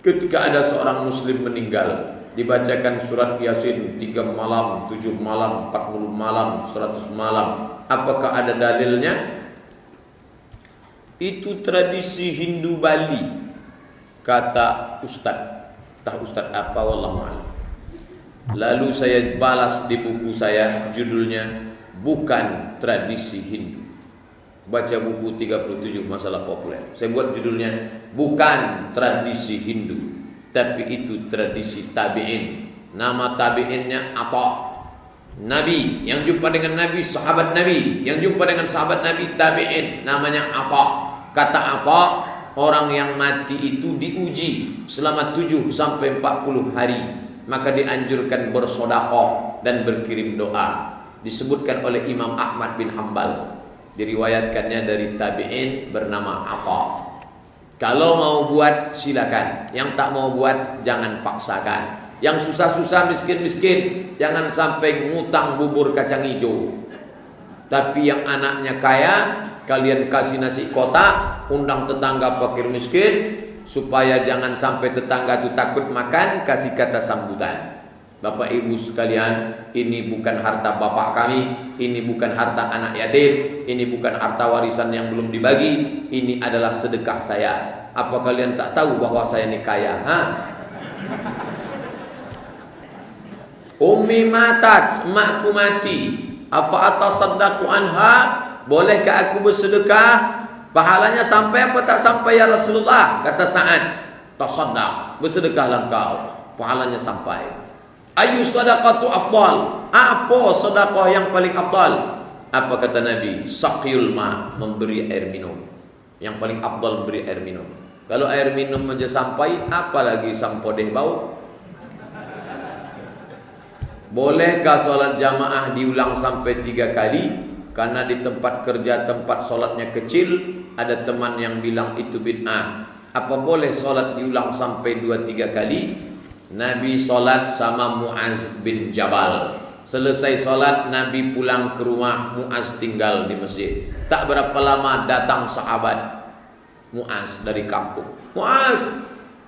Ketika ada seorang muslim meninggal, dibacakan surat Yasin 3 malam, 7 malam, 40 malam, 100 malam. Apakah ada dalilnya? Itu tradisi Hindu Bali, kata Ustadz. Entah Ustadz apa, wallahu a'lam. Lalu saya balas di buku saya, judulnya Bukan Tradisi Hindu. Baca buku 37 masalah populer. Saya buat judulnya Bukan Tradisi Hindu, tapi itu tradisi tabi'in. Nama tabi'innya apa? Nabi, yang jumpa dengan Nabi, sahabat Nabi, yang jumpa dengan sahabat Nabi, tabi'in. Namanya apa? Kata apa? Orang yang mati itu diuji selama 7 sampai 40 hari. Maka dianjurkan bersedekah dan berkirim doa. Disebutkan oleh Imam Ahmad bin Hanbal. Diriwayatkannya dari tabi'in bernama apa. Kalau mau buat silakan, yang tak mau buat jangan paksakan. Yang susah-susah, miskin-miskin, jangan sampai ngutang bubur kacang hijau. Tapi yang anaknya kaya, kalian kasih nasi kotak, undang tetangga fakir miskin, supaya jangan sampai tetangga itu takut makan, kasih kata sambutan. Bapak ibu sekalian, ini bukan harta bapak kami, ini bukan harta anak yatim, ini bukan harta warisan yang belum dibagi, ini adalah sedekah saya. Apa kalian tak tahu bahwa saya ini kaya? Ummi matat, emakku mati. Afa atasaddaqu anha? Bolehkah aku bersedekah? Pahalanya sampai apa tak sampai ya Rasulullah? Kata Sa'ad, tasaddaq, bersedekahlah engkau, pahalanya sampai. Ayu sadaqatu afdal? Apa sedekah yang paling afdal? Apa kata Nabi? Saqiyul ma, memberi air minum. Yang paling afdal memberi air minum. Kalau air minum aja sampai, apalagi sampodeh bau? Bolehkah sholat jamaah diulang sampai 3 kali? Karena di tempat kerja, tempat sholatnya kecil, ada teman yang bilang itu bid'ah. Apa boleh sholat diulang sampai 2-3 kali? Nabi sholat sama Mu'az bin Jabal. Selesai sholat, Nabi pulang ke rumah, Mu'az tinggal di masjid. Tak berapa lama datang sahabat Mu'az dari kampung. Mu'az,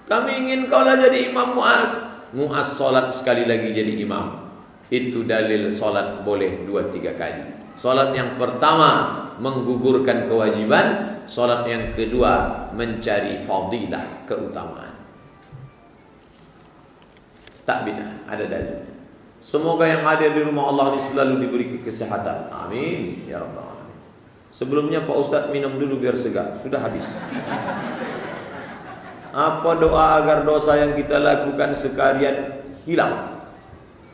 kami ingin kau lah jadi imam Mu'az. Mu'az sholat sekali lagi jadi imam. Itu dalil sholat boleh 2-3 kali. Sholat yang pertama menggugurkan kewajiban, sholat yang kedua mencari fadilah, keutamaan. Tak bina, ada dalil. Semoga yang hadir di rumah Allah ini selalu diberi kesehatan. Amin ya rabbal alamin. Sebelumnya Pak Ustadz minum dulu biar segar. Sudah habis. Apa doa agar dosa yang kita lakukan sekalian hilang?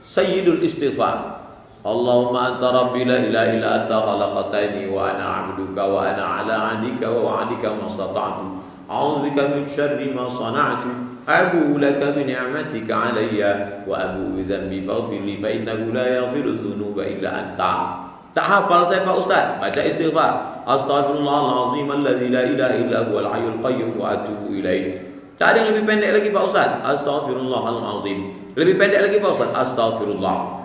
Sayyidul istighfar. Allahumma anta rabbi la ilaha illa anta khalaqtani wa ana 'abduka wa ana 'ala 'ahdika wa wa'dika mastata'tu. A'udzubika min syarri ma sana'tu. Abu laka bi ni'matika 'alayya wa abu bi dhanbi faghfir li fa innahu la yaghfiru dzunuba illa anta. Tak hafal saya Pak Ustaz, baca istighfar. Astaghfirullahalazim alladzi la ilaha illa huwal hayyul qayyum wa atubu ilaih. Tak ada yang lebih pendek lagi Pak Ustaz. Astaghfirullahalazim. Lebih pendek lagi Pak Ustaz. Astaghfirullah.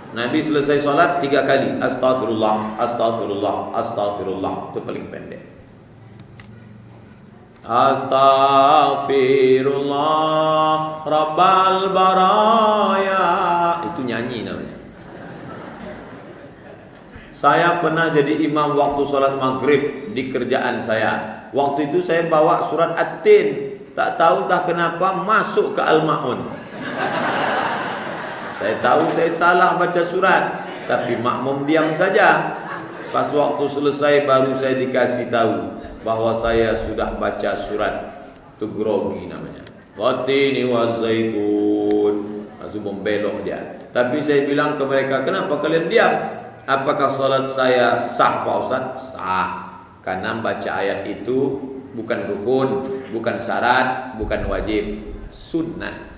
Nabi selesai sholat 3 kali. Astaghfirullah, astaghfirullah, astaghfirullah. Itu paling pendek. Astaghfirullah Rabbal baraya. Itu nyanyi namanya. Saya pernah jadi imam waktu sholat maghrib di kerjaan saya. Waktu itu saya bawa surat At-Tin. Tak tahu tak kenapa masuk ke Al-Ma'un. Saya tahu saya salah baca surat, tapi makmum diam saja. Pas waktu selesai baru saya dikasih tahu bahwa saya sudah baca surat. Itu grogi namanya. Watini wa zaitun. Langsung membelok dia. Tapi saya bilang ke mereka, kenapa kalian diam? Apakah salat saya sah Pak Ustaz? Sah. Karena baca ayat itu bukan rukun, bukan syarat, bukan wajib, sunnah.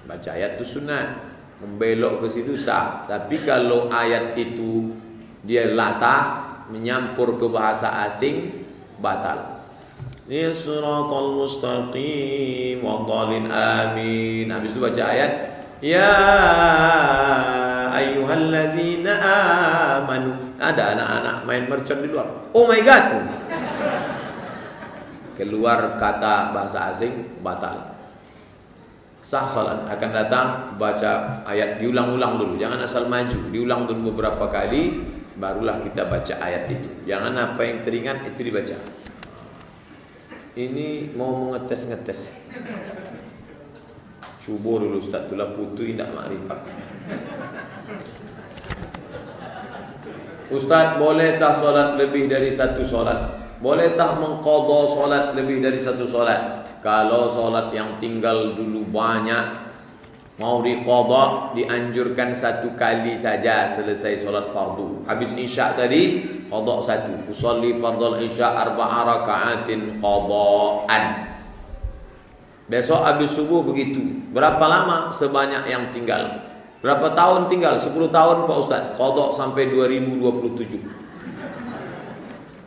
Baca ayat itu sunnah. Membelok ke situ sah. Tapi kalau ayat itu dia latah, menyampur ke bahasa asing, batal. Ini suratul mustaqim wa dhalin amin. Habis itu baca ayat, ya ayyuhalladzina amanu. Ada anak-anak main mercon di luar. Oh my god. keluar kata bahasa asing, batal. Sah salat. Akan datang baca ayat, diulang-ulang dulu, jangan asal maju, diulang dulu beberapa kali, barulah kita baca ayat itu. Jangan apa yang teringat itu dibaca. Ini mau mengetes-ngetes. Cuba dulu Ustaz, tulah putu indak makrifat. Ustaz, boleh tak solat lebih dari satu solat? Boleh tak mengqadha solat lebih dari satu solat? Kalau solat yang tinggal dulu banyak, mau diqadha, dianjurkan satu kali saja selesai solat fardu. Habis isya tadi, qadha satu. Usolli fardal isya 4 raka'atin qadha'an. Besok habis subuh begitu. Berapa lama? Sebanyak yang tinggal. Berapa tahun tinggal? 10 tahun Pak Ustaz. Qadha sampai 2027.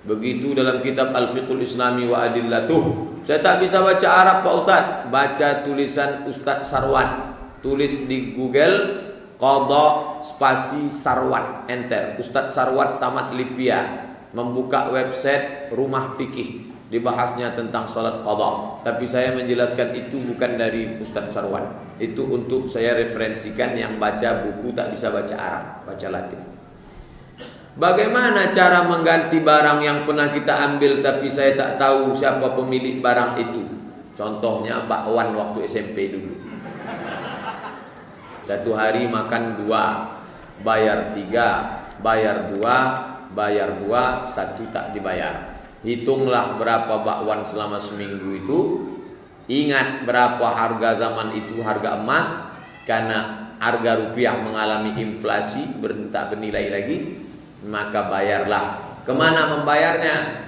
Begitu dalam kitab Al-Fiqhul Islami wa Adillatuh. Saya tak bisa baca Arab Pak Ustaz. Baca tulisan Ustaz Sarwan. Tulis di Google qadha spasi Sarwan, enter. Ustaz Sarwan Tamat Lipia membuka website Rumah Fikih, dibahasnya tentang salat qadha. Tapi saya menjelaskan itu bukan dari Ustaz Sarwan. Itu untuk saya referensikan yang baca buku tak bisa baca Arab, baca Latin. Bagaimana cara mengganti barang yang pernah kita ambil tapi saya tak tahu siapa pemilik barang itu? Contohnya bakwan waktu SMP dulu. Satu hari makan 2, bayar 3, bayar 2, bayar 2, 1 tak dibayar. Hitunglah berapa bakwan selama seminggu itu. Ingat berapa harga zaman itu, harga emas. Karena harga rupiah mengalami inflasi, tak bernilai lagi. Maka bayarlah. Kemana membayarnya?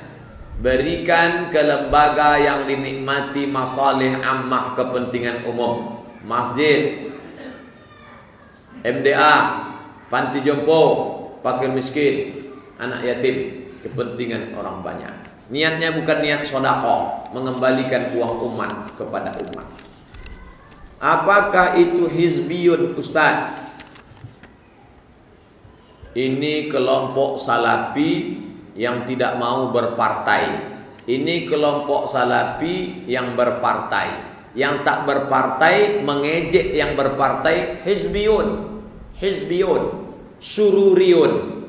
Berikan ke lembaga yang dinikmati masalih ammah, kepentingan umum. Masjid, MDA, panti jompo, fakir miskin, anak yatim, kepentingan orang banyak. Niatnya bukan niat sedekah, mengembalikan uang umat kepada umat. Apakah itu hizbiyun Ustaz? Ini kelompok salafi yang tidak mau berpartai. Ini kelompok salafi yang berpartai. Yang tak berpartai mengejek yang berpartai, hizbiyun, hizbiyun, sururiyun.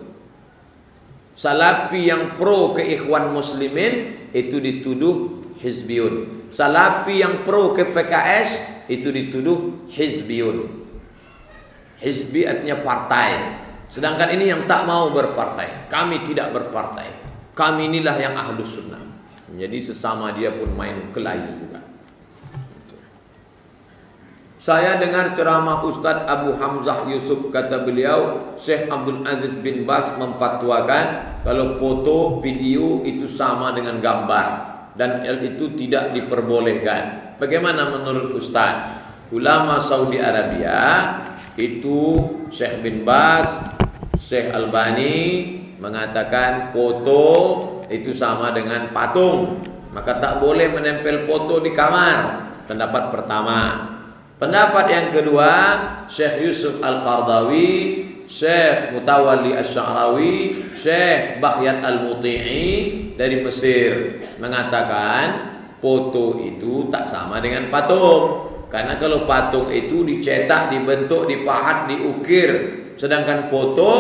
Salafi yang pro ke ikhwan muslimin itu dituduh hizbiyun. Salafi yang pro ke PKS itu dituduh hizbiyun. Hizbi artinya partai. Sedangkan ini yang tak mau berpartai. Kami tidak berpartai. Kami inilah yang ahlus sunnah. Jadi sesama dia pun main kelahi juga. Saya dengar ceramah Ustadz Abu Hamzah Yusuf, kata beliau, Syekh Abdul Aziz bin Bas memfatwakan kalau foto, video itu sama dengan gambar dan itu tidak diperbolehkan. Bagaimana menurut Ustadz? Ulama Saudi Arabia itu Syekh bin Bas, Syekh Albani mengatakan foto itu sama dengan patung, maka tak boleh menempel foto di kamar. Pendapat pertama. Pendapat yang kedua, Syekh Yusuf Al-Qardawi, Syekh Mutawalli Asy-Sya'rawi, Syekh Bakhyat Al-Muti'i dari Mesir mengatakan foto itu tak sama dengan patung. Karena kalau patung itu dicetak, dibentuk, dipahat, diukir, sedangkan foto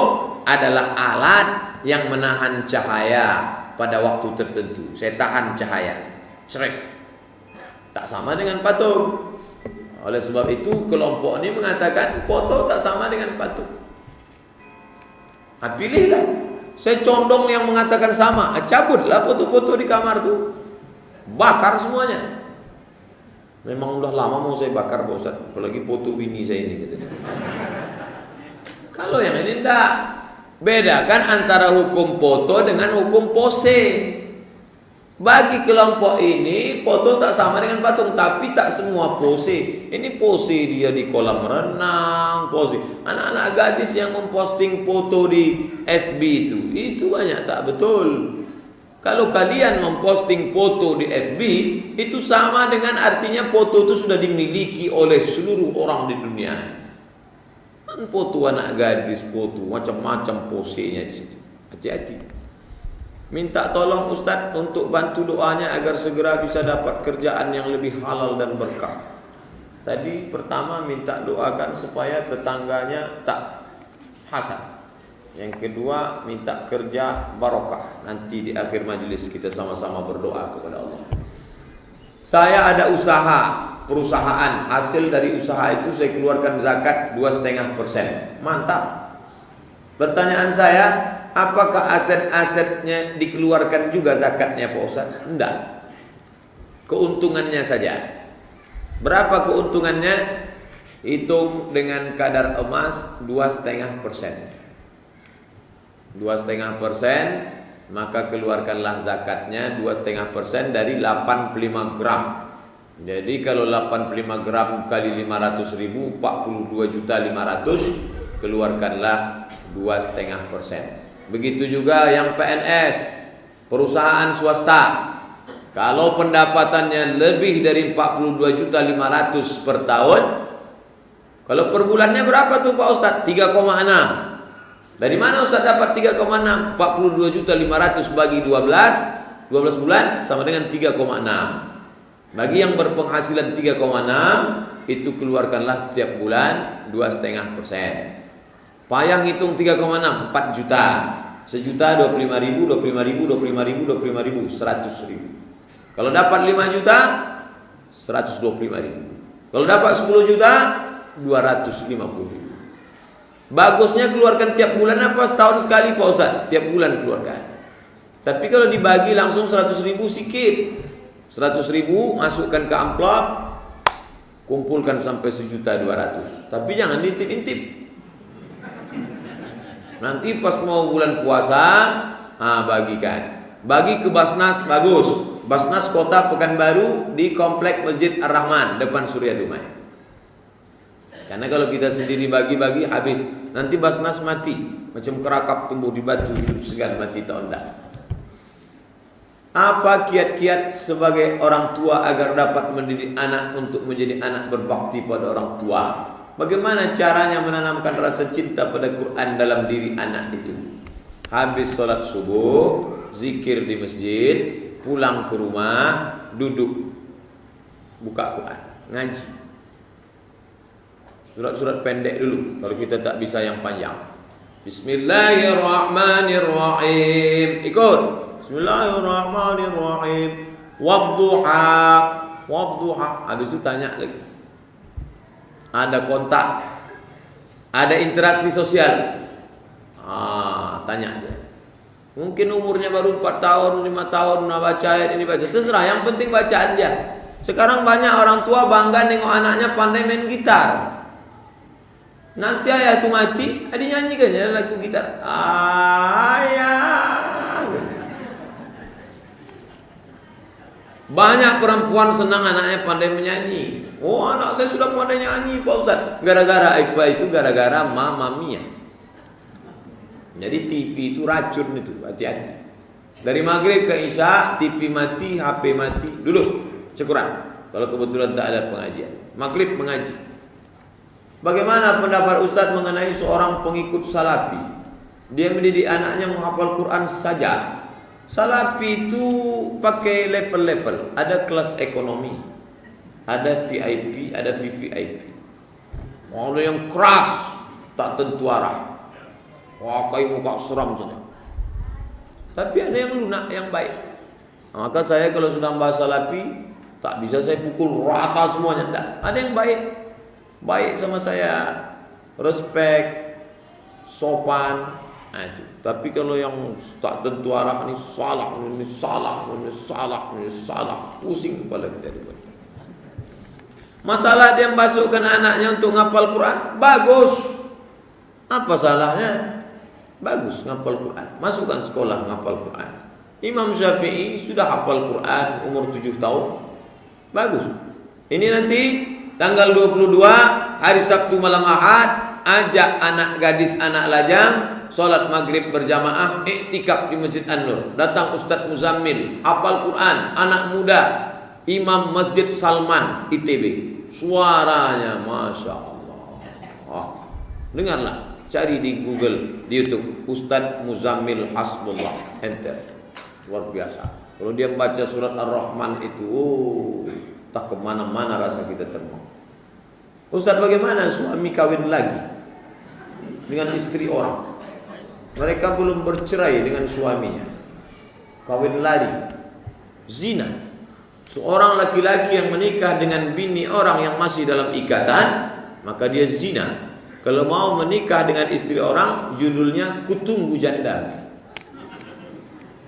adalah alat yang menahan cahaya pada waktu tertentu. Saya tahan cahaya, cerek, tak sama dengan patung. Oleh sebab itu kelompok ini mengatakan foto tak sama dengan patung. Pilihlah. Saya condong yang mengatakan sama. Cabutlah foto-foto di kamar tu, bakar semuanya. Memang udah lama mau saya bakar Pak Ustaz, apalagi foto bini saya ini gitu. Kalau yang ini enggak. Bedakan antara hukum foto dengan hukum pose. Bagi kelompok ini foto tak sama dengan patung, tapi tak semua pose. Ini pose dia di kolam renang, pose. Anak-anak gadis yang memposting foto di FB itu banyak tak betul. Kalau kalian memposting foto di FB, itu sama dengan artinya foto itu sudah dimiliki oleh seluruh orang di dunia. Kan foto anak gadis, foto macam-macam posenya di situ. Hati-hati. Minta tolong Ustaz untuk bantu doanya agar segera bisa dapat kerjaan yang lebih halal dan berkah. Tadi pertama minta doakan supaya tetangganya tak hasad. Yang kedua minta kerja barokah. Nanti di akhir majelis kita sama-sama berdoa kepada Allah. Saya ada usaha, perusahaan. Hasil dari usaha itu saya keluarkan zakat 2,5%. Mantap. Pertanyaan saya, apakah aset-asetnya dikeluarkan juga zakatnya Pak Ustaz? Tidak. Keuntungannya saja. Berapa keuntungannya? Hitung dengan kadar emas 2,5%. 2,5%, maka keluarkanlah zakatnya 2,5% dari 85 gram. Jadi kalau 85 gram kali 500.000, 42.500.000, keluarkanlah 2,5%. Begitu juga yang PNS, perusahaan swasta. Kalau pendapatannya lebih dari 42.500.000 per tahun, kalau per bulannya berapa tuh Pak Ustadz? 3,6. Dari mana Ustaz dapat 3,6? 42.500.000 bagi 12 bulan sama dengan 3,6. Bagi yang berpenghasilan 3,6, itu keluarkanlah tiap bulan 2,5%. Payah hitung 3,6, 4 juta. Sejuta 25.000, 25.000, 25.000, 25.000, 100.000. Kalau dapat 5 juta, 125.000. Kalau dapat 10 juta, 250.000. Bagusnya keluarkan tiap bulan apa setahun sekali Pak Ustaz? Tiap bulan keluarkan. Tapi kalau dibagi langsung 100.000 sikit. 100.000 masukkan ke amplop, kumpulkan sampai 1.200.000. Tapi jangan intip-intip. Nanti pas mau bulan puasa, bagikan. Bagi ke Basnas bagus. Basnas Kota Pekanbaru di Komplek Masjid Ar-Rahman depan Surya Dumai. Karena kalau kita sendiri bagi-bagi habis, nanti Basnas mati, macam kerakap tumbuh di batu, hidup segan mati tak endak. Apa kiat-kiat sebagai orang tua agar dapat mendidik anak untuk menjadi anak berbakti pada orang tua? Bagaimana caranya menanamkan rasa cinta pada Quran dalam diri anak itu? Habis sholat subuh, zikir di masjid, pulang ke rumah, duduk, buka Quran, ngaji. Surat-surat pendek dulu, kalau kita tak bisa yang panjang. Bismillahirrahmanirrahim. Ikut. Bismillahirrahmanirrahim. Wadduha. Wadduha. Habis itu tanya lagi. Ada kontak, ada interaksi sosial. Tanya aja. Mungkin umurnya baru 4 tahun, 5 tahun, baca ayat ini baca. Terserah, yang penting bacaan dia. Sekarang banyak orang tua bangga nengok anaknya pandai main gitar. Nanti ayah itu mati, nyanyikan ya lagu gitar. Ayah. Banyak perempuan senang anaknya pandai menyanyi. Oh, anak saya sudah pandai nyanyi Pak Ustaz. Gara-gara apa itu? Gara-gara Mamma Mia. Jadi TV itu racun itu, hati-hati. Dari maghrib ke isya, TV mati, HP mati. Dulu, syukuran. Kalau kebetulan tak ada pengajian. Maghrib mengaji. Bagaimana pendapat Ustadz mengenai seorang pengikut Salafi? Dia mendidik anaknya menghafal Quran saja. Salafi itu pakai level-level. Ada kelas ekonomi, ada VIP, ada VVIP. Ada yang keras, tak tentu arah. Wah, kayak muka seram saja. Tapi ada yang lunak, yang baik. Maka saya kalau sudah bahas Salafi, tak bisa saya pukul rata semuanya. Tidak. Ada yang baik. Baik sama saya, respect, sopan, itu. Tapi kalau yang tak tentu arah, ini salah, ini salah, ini salah, ini salah, pusing kepala kita. Masalah dia masukkan anaknya untuk ngapal Quran, bagus. Apa salahnya? Bagus ngapal Quran, masukkan sekolah ngapal Quran. Imam Syafi'i sudah hafal Quran umur 7 tahun, bagus. Ini nanti tanggal 22 hari Sabtu malam Ahad, ajak anak gadis, anak lajang salat maghrib berjamaah, iktikaf di Masjid An-Nur. Datang Ustadz Muzammil, hafal Quran, anak muda, Imam Masjid Salman ITB. Suaranya Masya Allah. Dengarlah, cari di Google, di YouTube, Ustadz Muzammil Hasbullah, enter. luar biasa. Kalau dia membaca surat Ar-Rahman itu, tak kemana-mana rasa kita terbang. Ustaz, bagaimana suami kawin lagi dengan istri orang? Mereka belum bercerai dengan suaminya, kawin lagi, zina. Seorang laki-laki yang menikah dengan bini orang yang masih dalam ikatan, maka dia zina. Kalau mau menikah dengan istri orang, judulnya kutunggu janda.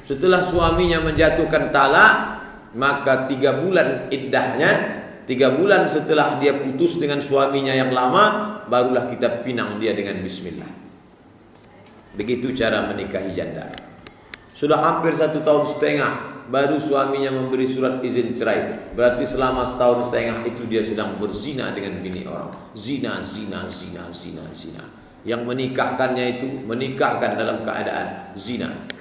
Setelah suaminya menjatuhkan talak, maka 3 bulan iddahnya, 3 bulan setelah dia putus dengan suaminya yang lama, barulah kita pinang dia dengan bismillah. Begitu cara menikahi janda. Sudah hampir 1,5 tahun baru suaminya memberi surat izin cerai. Berarti selama 1,5 tahun itu dia sedang berzina dengan bini orang. Zina. Yang menikahkannya itu menikahkan dalam keadaan zina.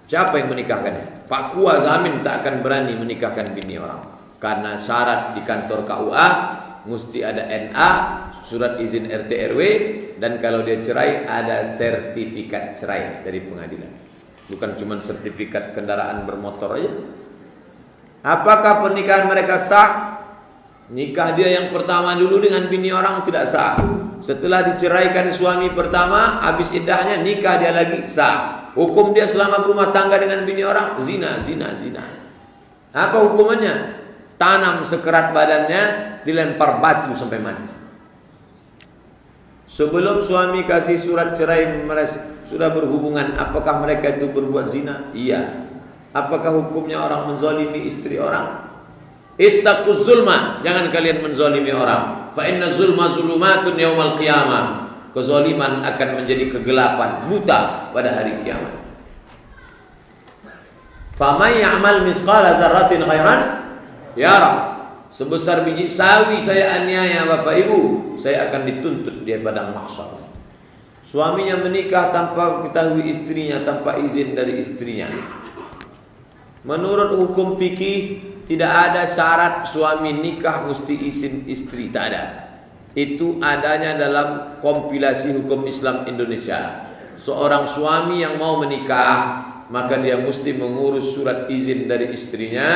Siapa yang menikahkannya? Pak Kua zamin tak akan berani menikahkan bini orang. Karena syarat di kantor KUA mesti ada NA, surat izin RT RW, dan kalau dia cerai ada sertifikat cerai dari pengadilan. Bukan cuma sertifikat kendaraan bermotor aja. Apakah pernikahan mereka sah? Nikah dia yang pertama dulu dengan bini orang tidak sah. Setelah diceraikan suami pertama, habis iddahnya nikah dia lagi sah. Hukum dia selama berumah tangga dengan bini orang zina. Apa hukumannya? Tanam sekerat badannya, dilempar batu sampai mati. Sebelum suami kasih surat cerai sudah berhubungan, apakah mereka itu berbuat zina? Iya. Apakah hukumnya orang menzalimi istri orang? Ittaquz zulma, jangan kalian menzalimi orang. Fa inna zulma zulumatun yaumal qiyamah. Kezaliman akan menjadi kegelapan, buta pada hari kiamat. Faman ya'mal misqala dzarratin khairan yara. Sebesar biji sawi saya aniaya Bapak Ibu, saya akan dituntut di padang mahsyar. Suaminya menikah tanpa ketahui istrinya, tanpa izin dari istrinya. Menurut hukum fikih tidak ada syarat suami nikah mesti izin istri, tak ada. Itu adanya dalam kompilasi hukum Islam Indonesia. Seorang suami yang mau menikah, maka dia mesti mengurus surat izin dari istrinya.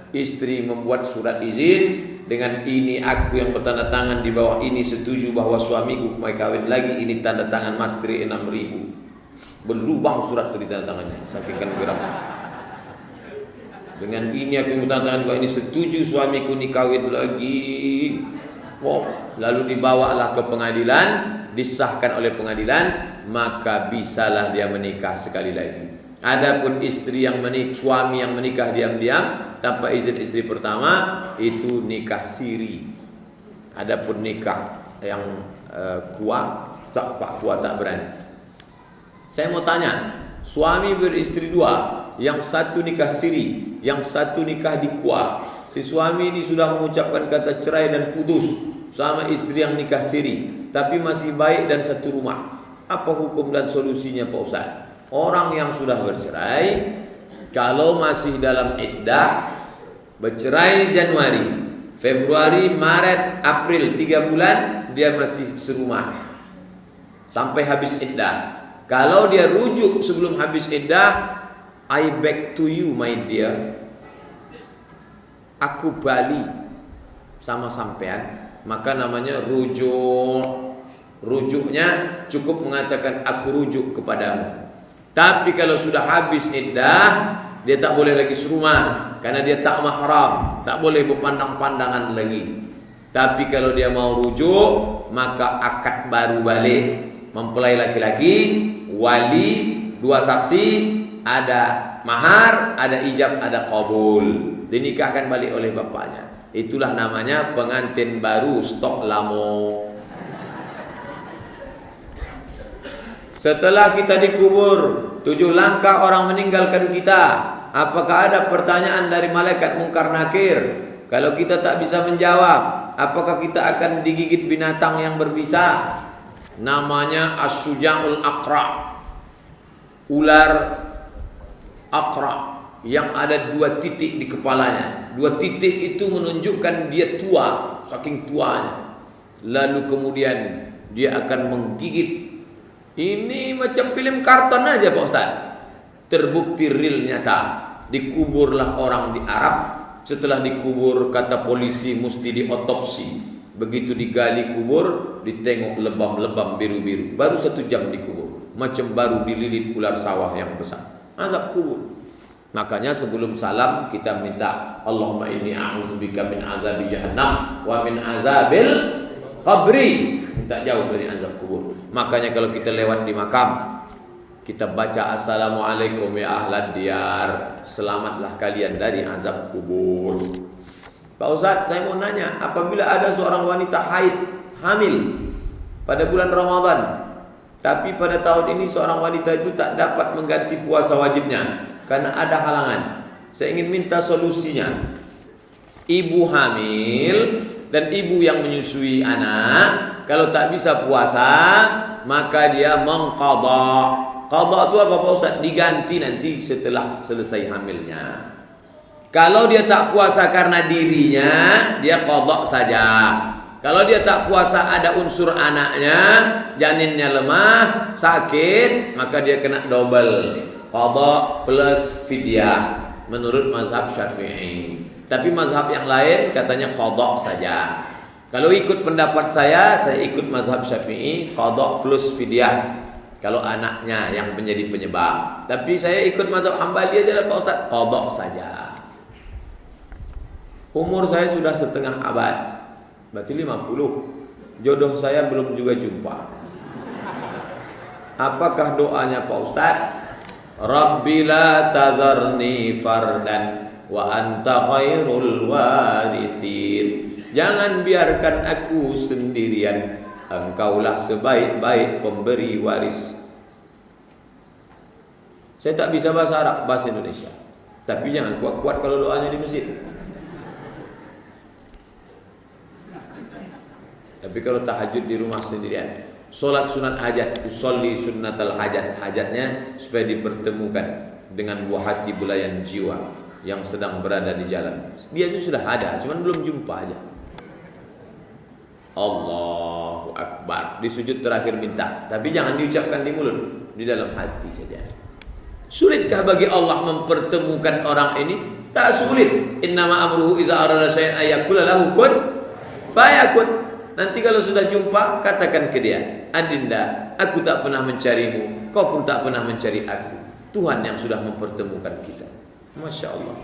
Istri membuat surat izin dengan ini aku yang bertanda tangan, di bawah ini setuju bahwa suamiku mau kawin lagi, ini tanda tangan materi 6.000. Berlubang surat itu di tanda tangannya, saking kan geram. Dengan ini aku yang bertanda tangan bahwa ini setuju suamiku ini kawin lagi. Lalu dibawalah ke pengadilan, disahkan oleh pengadilan, maka bisalah dia menikah sekali lagi. Adapun istri yang suami yang menikah diam-diam tanpa izin istri pertama, itu nikah siri. Adapun nikah yang kuat, Pak Kuat tak berani. Saya mau tanya, suami beristri 2, yang satu nikah siri, yang satu nikah di kuah. Si suami ini sudah mengucapkan kata cerai dan putus sama istri yang nikah siri, tapi masih baik dan satu rumah. Apa hukum dan solusinya Pak Ustaz? Orang yang sudah bercerai, kalau masih dalam iddah, bercerai Januari, Februari, Maret, April, 3 bulan dia masih serumah sampai habis iddah. Kalau dia rujuk sebelum habis iddah, I beg to you my dear, aku bali sama sampean, maka namanya rujuk. Rujuknya cukup mengatakan aku rujuk kepadamu. Tapi kalau sudah habis iddah, dia tak boleh lagi serumah karena dia tak mahram, tak boleh berpandang-pandangan lagi. Tapi kalau dia mau rujuk, maka akad baru balik, mempelai laki-laki, wali, 2 saksi, ada mahar, ada ijab, ada qabul, dinikahkan balik oleh bapaknya. Itulah namanya pengantin baru stok lamo. Setelah kita dikubur, 7 langkah orang meninggalkan kita. Apakah ada pertanyaan dari malaikat mungkar nakir? Kalau kita tak bisa menjawab, apakah kita akan digigit binatang yang berbisa? Namanya as-suja'ul aqra, ular aqra yang ada 2 titik di kepalanya. 2 titik itu menunjukkan dia tua, saking tuanya. Lalu kemudian dia akan menggigit. Ini macam film karton aja Pak Ustaz. Terbukti real nyata. dikuburlah orang di Arab. Setelah dikubur, kata polisi mesti diotopsi. Begitu digali kubur, ditengok lebam-lebam biru-biru. Baru 1 jam dikubur, macam baru dililit ular sawah yang besar. Azab kubur. Makanya sebelum salam kita minta, Allahumma inni a'udzubika min azabi jahannam wa min azabil qabri. Minta jauh dari azab kubur. Makanya kalau kita lewat di makam, kita baca assalamualaikum ya ahlad diyar, selamatlah kalian dari azab kubur. Pak Ustaz, saya mau nanya, apabila ada seorang wanita haid, hamil pada bulan Ramadan, tapi pada tahun ini seorang wanita itu tak dapat mengganti puasa wajibnya karena ada halangan. Saya ingin minta solusinya. Ibu hamil dan ibu yang menyusui anak, kalau tak bisa puasa, maka dia mengqadha. Qadha itu apa Pak Ustaz? Diganti nanti setelah selesai hamilnya. Kalau dia tak puasa karena dirinya, dia qadha saja. Kalau dia tak puasa ada unsur anaknya, janinnya lemah, sakit, maka dia kena double. Qadha plus fidyah menurut mazhab Syafi'i. Tapi mazhab yang lain katanya qadha saja. Kalau ikut pendapat saya ikut mazhab Syafi'i, qadha plus fidyah. Kalau anaknya yang menjadi penyebab. Tapi saya ikut mazhab Hambali aja lah Pak Ustaz, qadha saja. Umur saya sudah setengah abad, berarti 50. Jodoh saya belum juga jumpa. Apakah doanya Pak Ustaz? Rabbi la tazarni fardan wa anta khairul warithin. Jangan biarkan aku sendirian, engkaulah sebaik-baik pemberi waris. Saya tak bisa bahasa Arab, bahasa Indonesia. Tapi jangan kuat-kuat kalau doanya di masjid. Tapi kalau tahajud di rumah sendirian, solat sunat hajat, usolli sunnatal hajat, hajatnya supaya dipertemukan dengan buah hati belayan jiwa yang sedang berada di jalan. Dia itu sudah ada, cuman belum jumpa aja. Allahu Akbar. Di sujud terakhir minta, tapi jangan diucapkan di mulut, di dalam hati saja. Sulitkah bagi Allah mempertemukan orang ini? Tak sulit. Innama amruhu iza arada syai'an ayyakula lahu kun fayakun. Nanti kalau sudah jumpa, katakan ke dia, Adinda, aku tak pernah mencarimu, kau pun tak pernah mencari aku. Tuhan yang sudah mempertemukan kita. Masya Allah.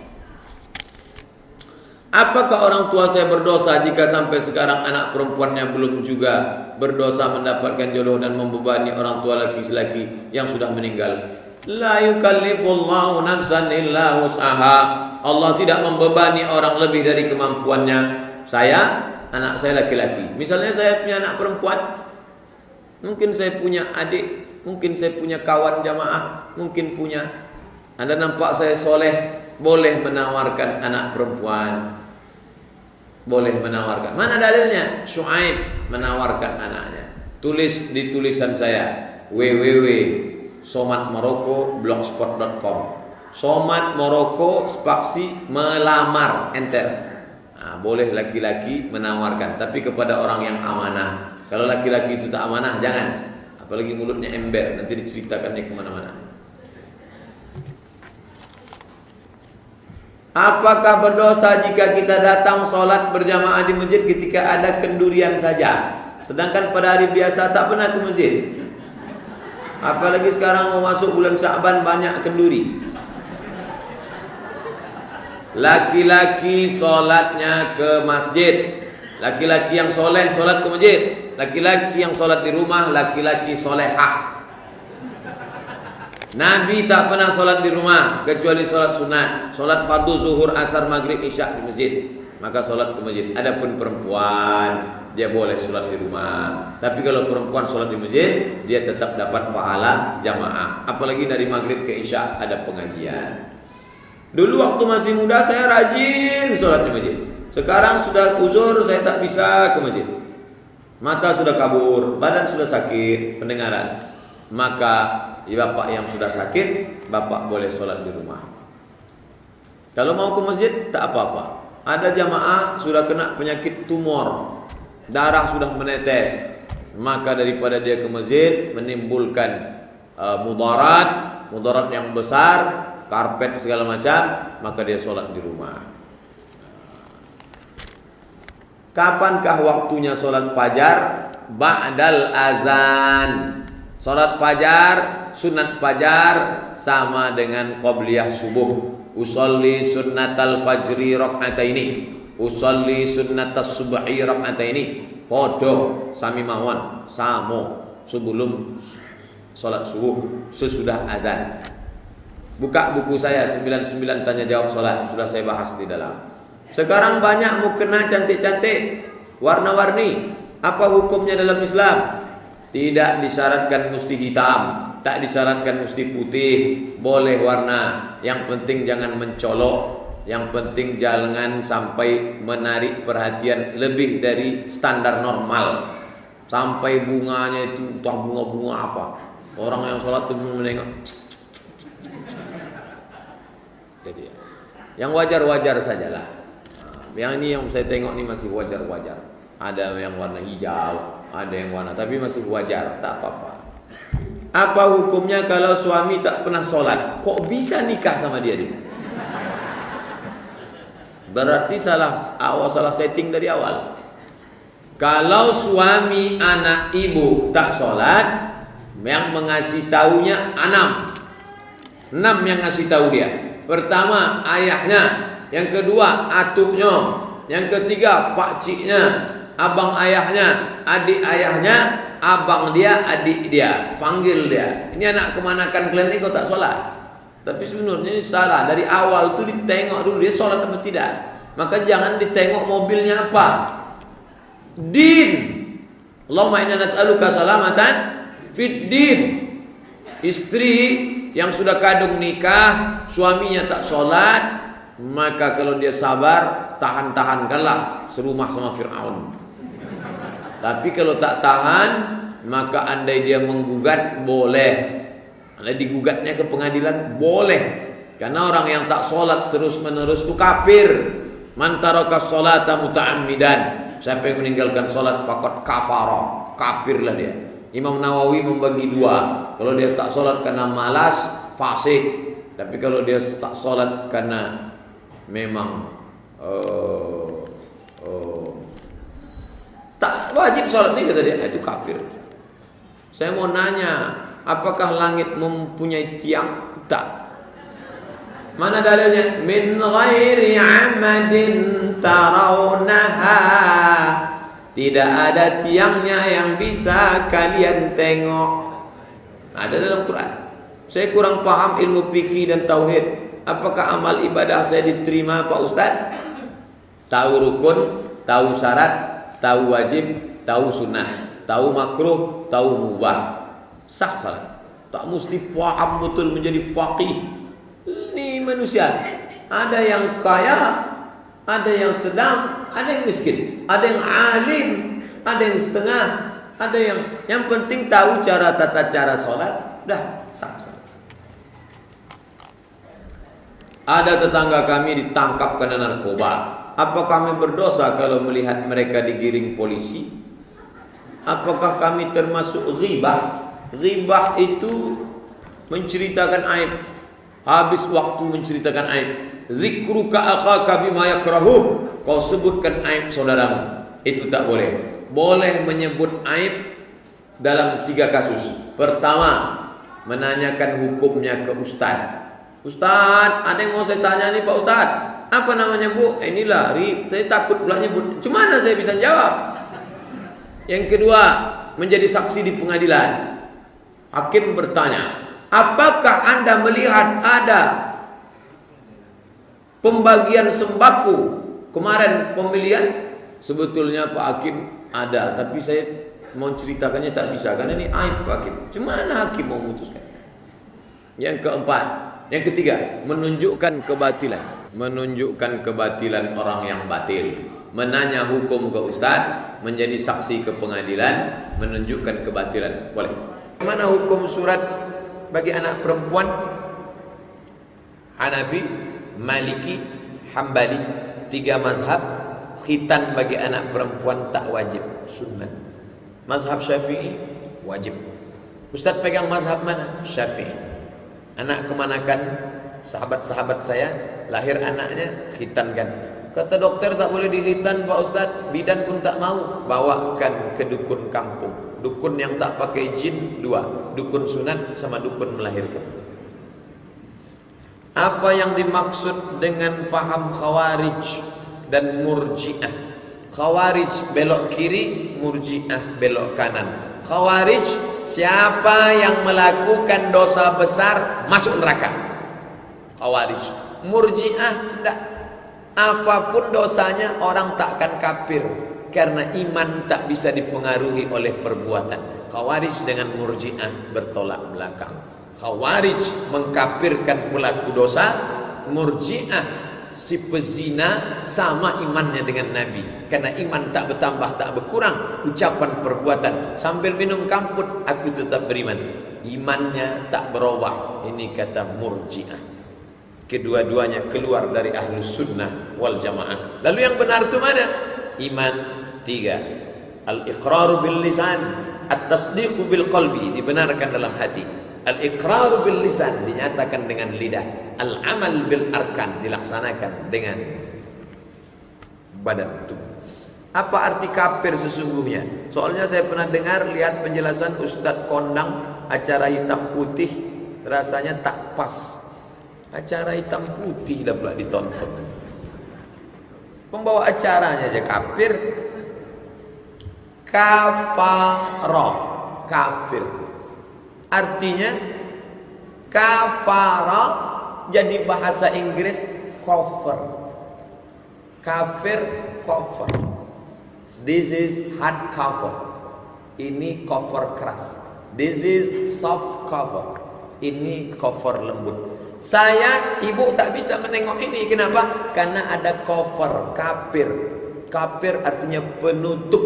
Apakah orang tua saya berdosa jika sampai sekarang anak perempuannya belum juga berdosa mendapatkan jodoh dan membebani orang tua laki-laki yang sudah meninggal? La yukallifullahu nafsan illa wus'aha. Allah tidak membebani orang lebih dari kemampuannya. Anak saya laki-laki. Misalnya saya punya anak perempuan, mungkin saya punya adik, mungkin saya punya kawan jamaah, mungkin punya. Anda nampak saya soleh, boleh menawarkan anak perempuan, boleh menawarkan. Mana dalilnya? Syuaib menawarkan anaknya. Tulis di tulisan saya www.somatmoroko.blogspot.com. Somat Moroko spaksi melamar, enter. Nah, boleh laki-laki menawarkan, tapi kepada orang yang amanah. Kalau laki-laki itu tak amanah, jangan. Apalagi mulutnya ember, nanti diceritakannya kemana-mana. Apakah berdosa jika kita datang sholat berjamaah di masjid ketika ada kendurian saja, sedangkan pada hari biasa tak pernah ke masjid? Apalagi sekarang mau masuk bulan Sya'ban, banyak kenduri. Laki-laki sholatnya ke masjid. Laki-laki yang soleh sholat ke masjid. Laki-laki yang sholat di rumah, laki-laki solehah. Nabi tak pernah sholat di rumah kecuali sholat sunat, sholat fardu, zuhur, asar, maghrib, isya di masjid. Maka sholat ke masjid. Adapun perempuan, dia boleh sholat di rumah. Tapi kalau perempuan sholat di masjid, dia tetap dapat pahala jamaah. Apalagi dari maghrib ke isya ada pengajian. Dulu waktu masih muda saya rajin sholat di masjid. Sekarang sudah uzur, saya tak bisa ke masjid. Mata sudah kabur, badan sudah sakit, pendengaran. Maka bapak yang sudah sakit, bapak boleh sholat di rumah. Kalau mau ke masjid, tak apa-apa. Ada jamaah sudah kena penyakit tumor, darah sudah menetes. Maka daripada dia ke masjid menimbulkan mudarat yang besar, karpet segala macam, maka dia sholat di rumah. Kapankah waktunya sholat fajar? Ba'dal azan. Sholat fajar, sunat fajar sama dengan qabliyah subuh. Usolli sunnatal fajri rak'ataini, usolli sunnatas subhi rak'ataini. Podo sami mawon, samo sebelum sholat subuh, sesudah azan. Buka buku saya 99 tanya jawab sholat, sudah saya bahas di dalam. Sekarang banyak mukena cantik-cantik, warna-warni. Apa hukumnya dalam Islam? Tidak disyaratkan mesti hitam, tak disyaratkan mesti putih, boleh warna. Yang penting jangan mencolok, yang penting jangan sampai menarik perhatian lebih dari standar normal. Sampai bunganya itu entah bunga-bunga apa. Orang yang sholat itu menengok. Jadi yang wajar-wajar sajalah. Yang ini yang saya tengok ini masih wajar-wajar. Ada yang warna hijau, ada yang warna, tapi masih wajar, tak apa-apa. Apa hukumnya kalau suami tak pernah sholat? Kok bisa nikah sama dia? Berarti salah setting dari awal. Kalau suami anak ibu tak sholat, yang mengasih taunya enam yang ngasih tahu dia. Pertama ayahnya, yang kedua atuknya, yang ketiga pakciknya, abang ayahnya, adik ayahnya, abang dia, adik dia. Panggil dia, ini anak kemanakan kalian ini kok tak sholat? Tapi sebenarnya ini salah. Dari awal tuh ditengok dulu dia sholat atau tidak. Maka jangan ditengok mobilnya apa. Din. Allahumma inna nas'aluka salamatan fid din. Istri yang sudah kadung nikah, suaminya tak sholat, maka kalau dia sabar, tahan-tahankanlah serumah sama Fir'aun. Tapi kalau tak tahan, maka andai dia menggugat, boleh. Andai digugatnya ke pengadilan, boleh. Karena orang yang tak sholat terus-menerus itu kafir. Man taraka sholata muta'ammidan. Siapa yang meninggalkan sholat faqad kafara, kafirlah dia. Imam Nawawi membagi dua. Kalau dia tak sholat karena malas, fasik. Tapi kalau dia tak sholat karena memang tak wajib sholat ini, kata dia, itu kafir. Saya mau nanya, apakah langit mempunyai tiang? Tak. Mana dalilnya? Min ghairi amadin tarawnaha. Tidak ada tiangnya yang bisa kalian tengok. Ada dalam Quran. Saya kurang paham ilmu fikih dan tauhid. Apakah amal ibadah saya diterima Pak Ustaz? Tahu rukun, tahu syarat, tahu wajib, tahu sunnah, tahu makruh, tahu mubah, sah salat. Tak mesti paham betul menjadi faqih. Ini manusia. Ada yang kaya, ada yang sedang, ada yang miskin, ada yang alim, ada yang setengah, ada yang penting tahu cara tata cara salat, dah sah. Ada tetangga kami ditangkap karena narkoba. Apa kami berdosa kalau melihat mereka digiring polisi? Apakah kami termasuk ghibah? Ghibah itu menceritakan aib. Habis waktu menceritakan aib. Zikruka akhaka bima yakrahu. Kau sebutkan aib saudaramu. Itu tak boleh. Boleh menyebut aib dalam 3 kasus. Pertama, menanyakan hukumnya ke ustaz. Ustaz, ada yang mau saya tanya nih Pak Ustaz. Apa namanya Bu? Inilah, saya takut pula nyebut. Cumana saya bisa jawab? Yang kedua, menjadi saksi di pengadilan. Hakim bertanya, apakah Anda melihat ada pembagian sembako kemarin pemilihan? Sebetulnya Pak Hakim ada, tapi saya mau ceritakannya tak bisa karena ini aib Pak Hakim. Cumana Hakim mau memutuskan? Yang keempat, yang ketiga, menunjukkan kebatilan. Menunjukkan kebatilan orang yang batil. Menanya hukum ke ustaz, menjadi saksi ke pengadilan, menunjukkan kebatilan. Boleh. Mana hukum surat bagi anak perempuan? Hanafi, Maliki, Hambali, 3 mazhab. Khitan bagi anak perempuan tak wajib, sunnah. Mazhab Syafi'i wajib. Ustaz pegang mazhab mana? Syafi'i. Anak kemanakan sahabat-sahabat saya lahir anaknya, khitankan. Kata dokter tak boleh dikhitan Pak Ustadz, bidan pun tak mau. Bawakan ke dukun kampung. Dukun yang tak pakai jin dua, dukun sunat sama dukun melahirkan. Apa yang dimaksud dengan faham Khawarij dan Murji'ah? Khawarij belok kiri, Murji'ah belok kanan. Khawarij, siapa yang melakukan dosa besar masuk neraka. Khawarij. Murji'ah tidak. Apapun dosanya orang tak akan kafir, karena iman tak bisa dipengaruhi oleh perbuatan. Khawarij dengan Murji'ah bertolak belakang. Khawarij mengkafirkan pelaku dosa, Murji'ah si pezina sama imannya dengan Nabi, karena iman tak bertambah tak berkurang, ucapan perbuatan. Sambil minum kamput aku tetap beriman, imannya tak berubah. Ini kata Murji'ah. Kedua-duanya keluar dari ahlus sunnah wal jamaah. Lalu yang benar itu mana? Iman tiga. Al-iqraru bil lisan, at-tasdiqu bil qalbi, dibenarkan dalam hati. Al-iqraru bil lisan, dinyatakan dengan lidah. Al-amal bil arkan, dilaksanakan dengan badan tubuh. Apa arti kafir sesungguhnya? Soalnya saya pernah dengar, lihat penjelasan Ustadz Kondang, acara hitam putih, rasanya tak pas. Acara hitam putih dah pula ditonton. Pembawa acaranya aja kafir. Kafarah, kafir. Artinya kafarah jadi bahasa Inggris kafir. Kafir, kafir. This is hard cover. Ini cover keras. This is soft cover. Ini cover lembut. Saya, ibu tak bisa menengok ini. Kenapa? Karena ada cover, kafir. Kafir artinya penutup.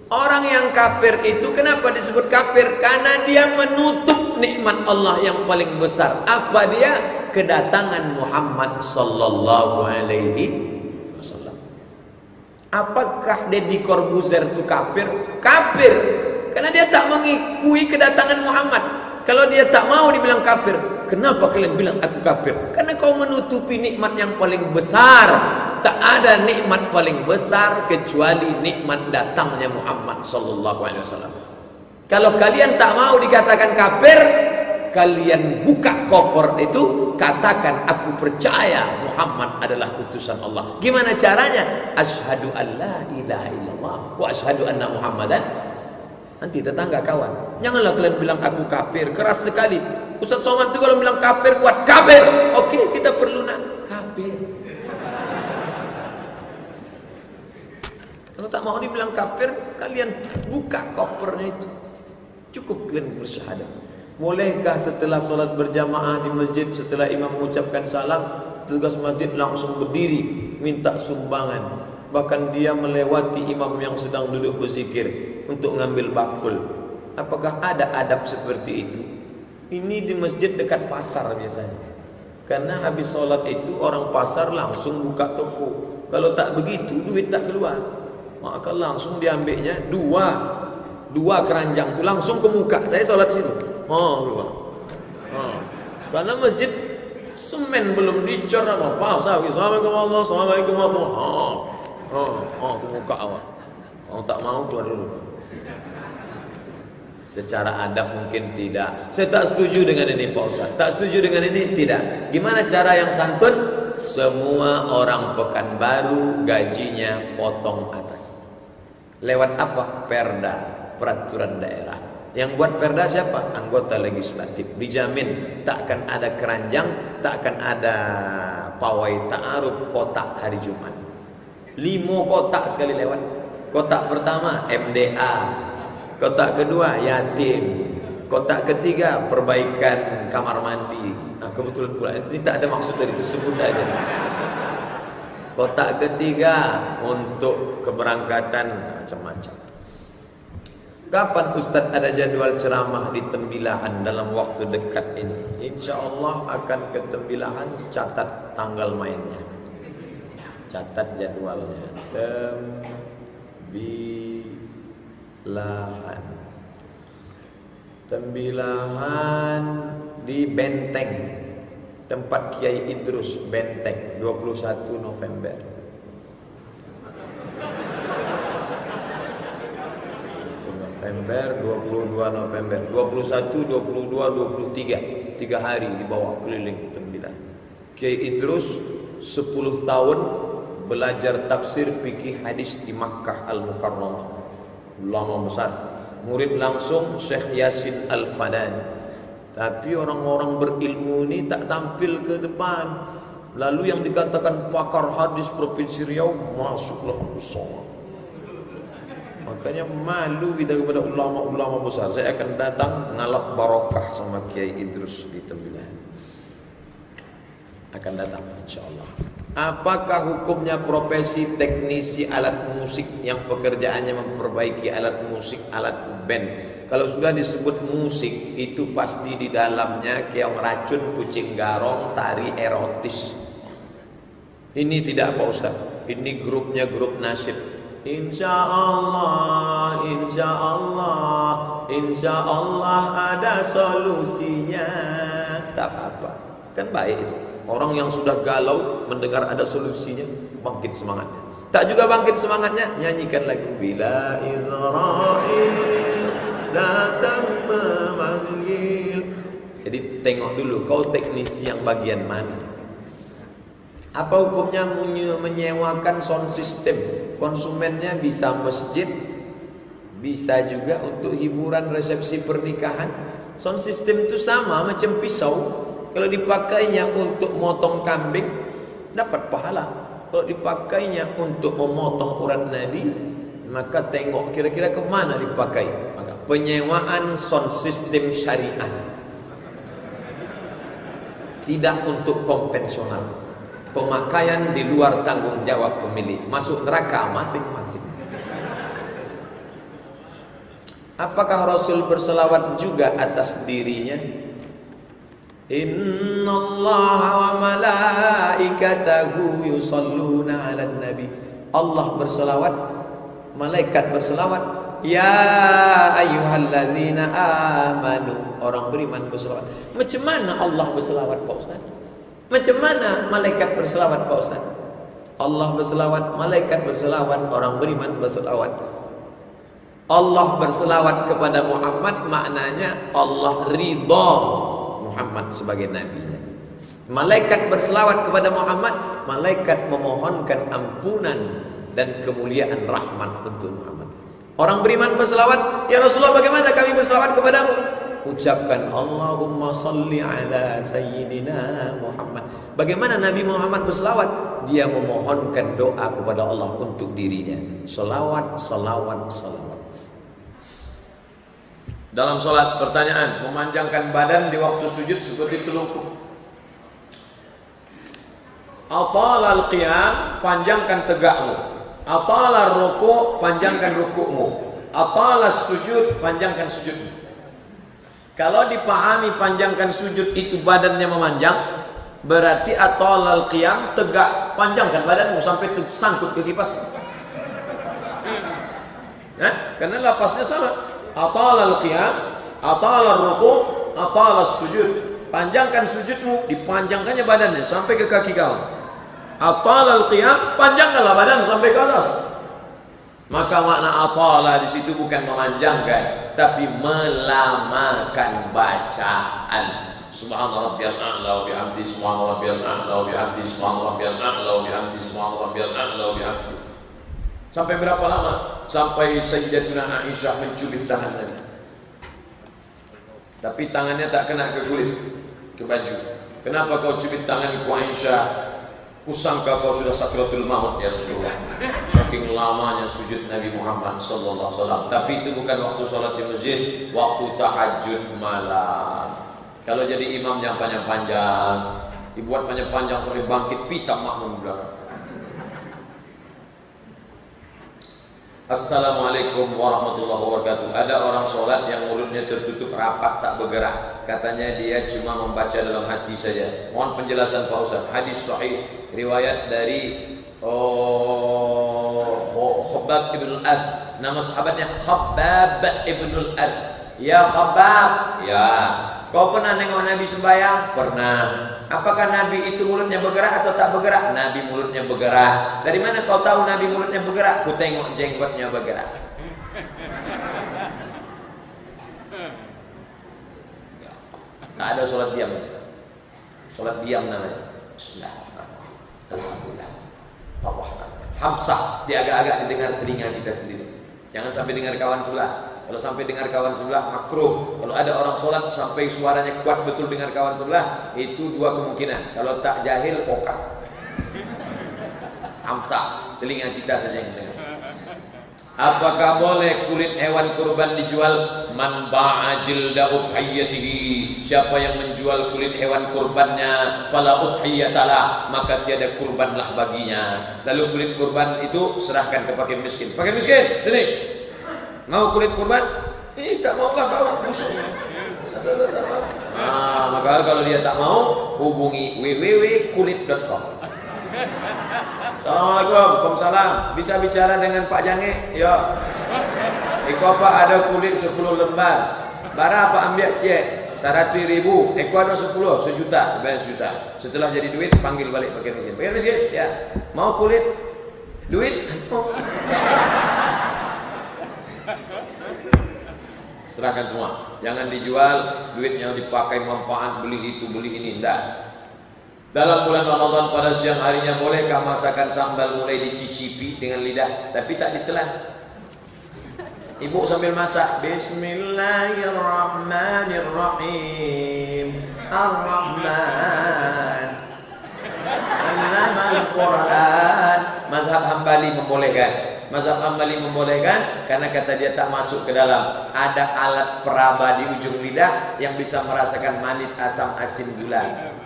Orang yang kafir itu kenapa disebut kafir? Karena dia menutup nikmat Allah yang paling besar. Apa dia? Kedatangan Muhammad sallallahu alaihi wasallam. Apakah Deddy Corbuzier itu kafir? Kafir. Karena dia tak mengikuti kedatangan Muhammad. Kalau dia tak mau dibilang kafir, kenapa kalian bilang aku kafir? Karena kau menutupi nikmat yang paling besar. Tak ada nikmat paling besar kecuali nikmat datangnya Muhammad sallallahu alaihi wasallam. Kalau kalian tak mau dikatakan kafir, kalian buka cover itu, katakan aku percaya Muhammad adalah utusan Allah. Gimana caranya? Asyhadu an la ilaha illallah wa asyhadu anna Muhammadan. Nanti tetangga kawan, janganlah kalian bilang aku kafir, keras sekali. Ustaz Somad itu kalau bilang kafir kuat, kafir. Oke, kita perlu nak kafir. Kalau tak mau dibilang kafir, kalian buka kopernya itu. Cukup kalian bersyahadat. Bolehkah setelah solat berjamaah di masjid, setelah imam mengucapkan salam, tugas masjid langsung berdiri minta sumbangan? Bahkan dia melewati imam yang sedang duduk berzikir untuk ngambil bakul. Apakah ada adab seperti itu? Ini di masjid dekat pasar biasanya. Karena habis solat itu orang pasar langsung buka toko. Kalau tak begitu duit tak keluar. Maka langsung diambilnya dua keranjang tu langsung ke muka. Saya solat situ. Keluar. Karena masjid semen belum dicor apa. Assalamualaikum warahmatullahi wabarakatuh. Assalamualaikum warahmatullahi wabarakatuh. Ke muka awak. Orang tak mau keluar dulu. Secara adab mungkin tidak. Saya tak setuju dengan ini Pak Ustaz. Tak setuju dengan ini tidak. Gimana cara yang santun? Semua orang Pekanbaru gajinya potong atas. Lewat apa? Perda, peraturan daerah. Yang buat perda siapa? Anggota legislatif. Dijamin tak akan ada keranjang, tak akan ada pawai ta'aruf kotak hari Jumat. 5 kotak sekali lewat. Kotak pertama MDA, kotak kedua yatim, kotak ketiga perbaikan kamar mandi. Nah, kebetulan pula ini tak ada maksud dari tersebut aja. Kotak ketiga untuk keberangkatan macam-macam. Kapan Ustadz ada jadwal ceramah di Tembilahan dalam waktu dekat ini? Insya Allah akan ke Tembilahan, catat tanggal mainnya, catat jadwalnya. Tembilahan di Benteng. tempat Kiai Idrus, Benteng, 21 November. November, 22 November, 21, 22, 23, 3 hari dibawa keliling Tembilan. Kiai Idrus 10 tahun belajar tafsir fikih hadis di Makkah Al-Mukarramah. Ulama besar. Murid langsung Syekh Yasin Al-Fadani. Tapi orang-orang berilmu ini tak tampil ke depan. Lalu yang dikatakan pakar hadis Provinsi Riau masuklah bersama. Makanya malu kita kepada ulama-ulama besar. Saya akan datang ngalap barokah sama Kiai Idrus di Tembilan. Akan datang insyaallah. Apakah hukumnya profesi teknisi alat musik yang pekerjaannya memperbaiki alat musik, alat band? Kalau sudah disebut musik, itu pasti di dalamnya keong racun, kucing garong, tari erotis. Ini tidak Pak Ustaz. Ini grupnya grup nasyid. Insya Allah, insya Allah, insya Allah ada solusinya. Tak apa-apa, kan baik itu. Orang yang sudah galau mendengar ada solusinya, bangkit semangatnya. Tak juga bangkit semangatnya, nyanyikan lagu Bila Israel datang memanggil. Jadi tengok dulu kau teknisi yang bagian mana. Apa hukumnya menyewakan sound system? Konsumennya bisa masjid, bisa juga untuk hiburan resepsi pernikahan. Sound system itu sama macam pisau. Kalau dipakainya untuk motong kambing, dapat pahala. Kalau dipakainya untuk memotong urat nadi, maka tengok kira-kira kemana dipakai. Maka penyewaan sound system syariah, tidak untuk konvensional. Pemakaian di luar tanggung jawab pemilik, masuk neraka masing-masing. Apakah Rasul berselawat juga atas dirinya? Innallaha wa malaikatahu yusalluna 'alan nabi. Allah berselawat, malaikat berselawat. Ya ayyuhalladzina amanu, orang beriman berselawat. Macam mana Allah berselawat Pak Ustaz? Macam mana malaikat berselawat Pak Ustaz? Allah berselawat, malaikat berselawat, orang beriman berselawat. Allah berselawat kepada Muhammad, maknanya Allah ridha Muhammad sebagai nabinya. Malaikat berselawat kepada Muhammad, malaikat memohonkan ampunan dan kemuliaan rahmat untuk Muhammad. Orang beriman berselawat, ya Rasulullah bagaimana kami berselawat kepadamu? Ucapkan Allahumma salli ala sayyidina Muhammad. Bagaimana Nabi Muhammad berselawat? Dia memohonkan doa kepada Allah untuk dirinya. Salawat, salawat, salawat. Dalam sholat, pertanyaan, memanjangkan badan di waktu sujud seperti telungkup. Atalal qiyam, panjangkan tegakmu. Atalal ruku', panjangkan rukukmu. Atalas sujud, panjangkan sujudmu. Kalau dipahami panjangkan sujud itu badannya memanjang, berarti atalal qiyam, tegak, panjangkan badanmu sampai tersangkut ke kipas. Karena lafaznya sama. Atalal qiyam, atalal ruku', atalas sujud. Panjangkan sujudmu, dipanjangkannya badannya sampai ke kaki kau. Atalal qiyam, panjangkanlah badan sampai ke atas. Maka makna atala di situ bukan memanjangkan, tapi melamakan bacaan. Subhana rabbiyal a'la wa bihamdi, subhana rabbiyal a'la wa bihamdi, subhana rabbiyal a'la wa bihamdi, subhana rabbiyal a'la wa bihamdi. Sampai berapa lama? Sampai Sayyidatuna Aisyah mencubit tangan Nabi. Tapi tangannya tak kena ke kulit, ke baju. Kenapa kau cubit tangan ku Aisyah? Kusangka kau sudah sakratul maut ya Rasulullah. Saking lamanya sujud Nabi Muhammad sallallahu alaihi wasallam. Tapi itu bukan waktu sholat di masjid, waktu tahajud malam. Kalau jadi imam yang panjang-panjang, dibuat panjang-panjang sampai bangkit pita makmum belakang. Assalamualaikum warahmatullahi wabarakatuh. Ada orang sholat yang mulutnya tertutup rapat tak bergerak. Katanya dia cuma membaca dalam hati saja. Mohon penjelasan Pak Ustaz. Hadis sahih riwayat dari Khabbab ibn al-Az. Nama sahabatnya Khabbab ibn al-Az. Ya Khabbab, ya Kau pernah nengok Nabi sembahyang? Pernah. Apakah Nabi itu mulutnya bergerak atau tak bergerak? Nabi mulutnya bergerak. Dari mana kau tahu Nabi mulutnya bergerak? Ku tengok jenggotnya bergerak. Tak ada sholat diam. Sholat diam namanya. Bismillahirrahmanirrahim. Alhamdulillah. Hamsah, dia agak-agak didengar telinga kita sendiri. Jangan sampai dengar kawan sebelah. Kalau sampai dengar kawan sebelah makruh. Kalau ada orang sholat sampai suaranya kuat betul dengar kawan sebelah, itu dua kemungkinan. Kalau tak jahil, pokak. Hamsah, telinga kita saja yang dengar. Apakah boleh kulit hewan kurban dijual? Man ba'a jilda udhiyatihi, siapa yang menjual kulit hewan kurbannya, fala udhiyatalah, maka tiada kurbanlah baginya. Lalu kulit kurban itu serahkan ke fakir miskin. Fakir miskin, sini. Mau kulit kurban? Tak mau lah kau, musuh. Maka kalau dia tak mau, hubungi www.kulit.com. Assalamualaikum, Waalaikumsalam. Bisa bicara dengan Pak Jange? Ya. Iko Pak ada kulit 10 lembar. Berapa ambil cek? 100.000. Eko ada 10, sejuta. Bayar sejuta. Setelah jadi duit, panggil balik fakir miskin. Fakir miskin, ya. Mau kulit? Duit? Serahkan semua. Jangan dijual, duitnya dipakai manfaat, beli itu, beli ini. Tidak. Dalam bulan Ramadan pada siang harinya bolehkah masakan sambal mulai dicicipi dengan lidah tapi tak ditelan? Ibu sambil masak, Bismillahirrahmanirrahim, Ar-Rahman, Allamal Quran. Mazhab Hambali membolehkan. Mazhab Hambali membolehkan karena kata dia tak masuk ke dalam. Ada alat peraba di ujung lidah yang bisa merasakan manis, asam, asin, gula.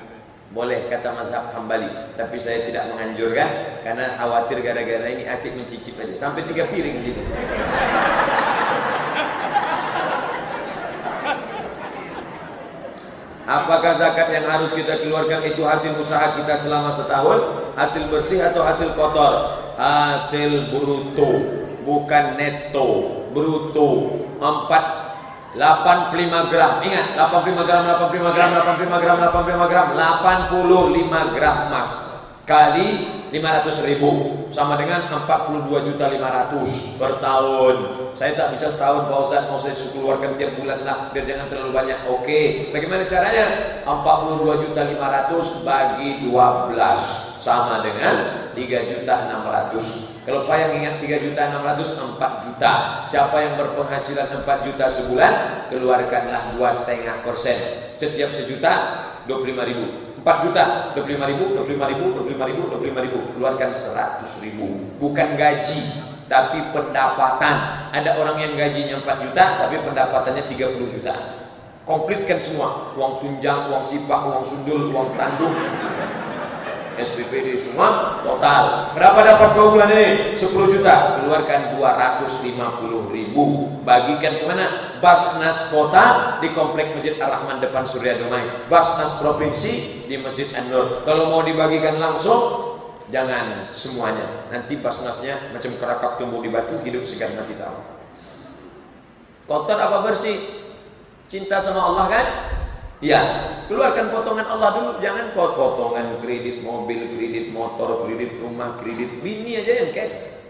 Boleh kata mazhab Hambali, tapi saya tidak menganjurkan karena khawatir gara-gara ini asik mencicip aja sampai 3 piring gitu. Apakah zakat yang harus kita keluarkan itu hasil usaha kita selama setahun, hasil bersih atau hasil kotor? Hasil bruto, bukan neto. Bruto 85 gram. Ingat, 85 gram, 85 gram, 85 gram, 85 gram, 85 gram emas kali 500.000 sama dengan 42.500.000 per tahun. Saya tak bisa setahun Pak Ustaz, mau saya keluarkan tiap bulan lah biar jangan terlalu banyak. Oke, bagaimana caranya? 42.500 bagi 12 sama dengan 3.600.000. Kalau payah ingat 3.600.000, 4 juta. Siapa yang berpenghasilan 4 juta sebulan, keluarkanlah 2,5%. Setiap sejuta 25.000. 4 juta 25.000, 25.000, 25.000, 25.000. Keluarkan 100.000. Bukan gaji, tapi pendapatan. Ada orang yang gajinya 4 juta, tapi pendapatannya 30 juta. Komplitkan semua. Uang tunjang, uang sipak, uang sundul, uang tanggung, SPPD semua total. Berapa dapat kau bulan ini? 10 juta. Keluarkan 250.000. Bagikan kemana? Basnas kota di komplek Masjid Ar-Rahman depan Surya Domai. Basnas provinsi di Masjid An-Nur. Kalau mau dibagikan langsung, jangan semuanya. Nanti basnasnya macam kerakak tumbuh di batu, hidup segan mati tahu. Kotor apa bersih? Cinta sama Allah kan? Ya, keluarkan potongan Allah dulu, jangan potongan kredit mobil, kredit motor, kredit rumah, kredit bini aja yang cash.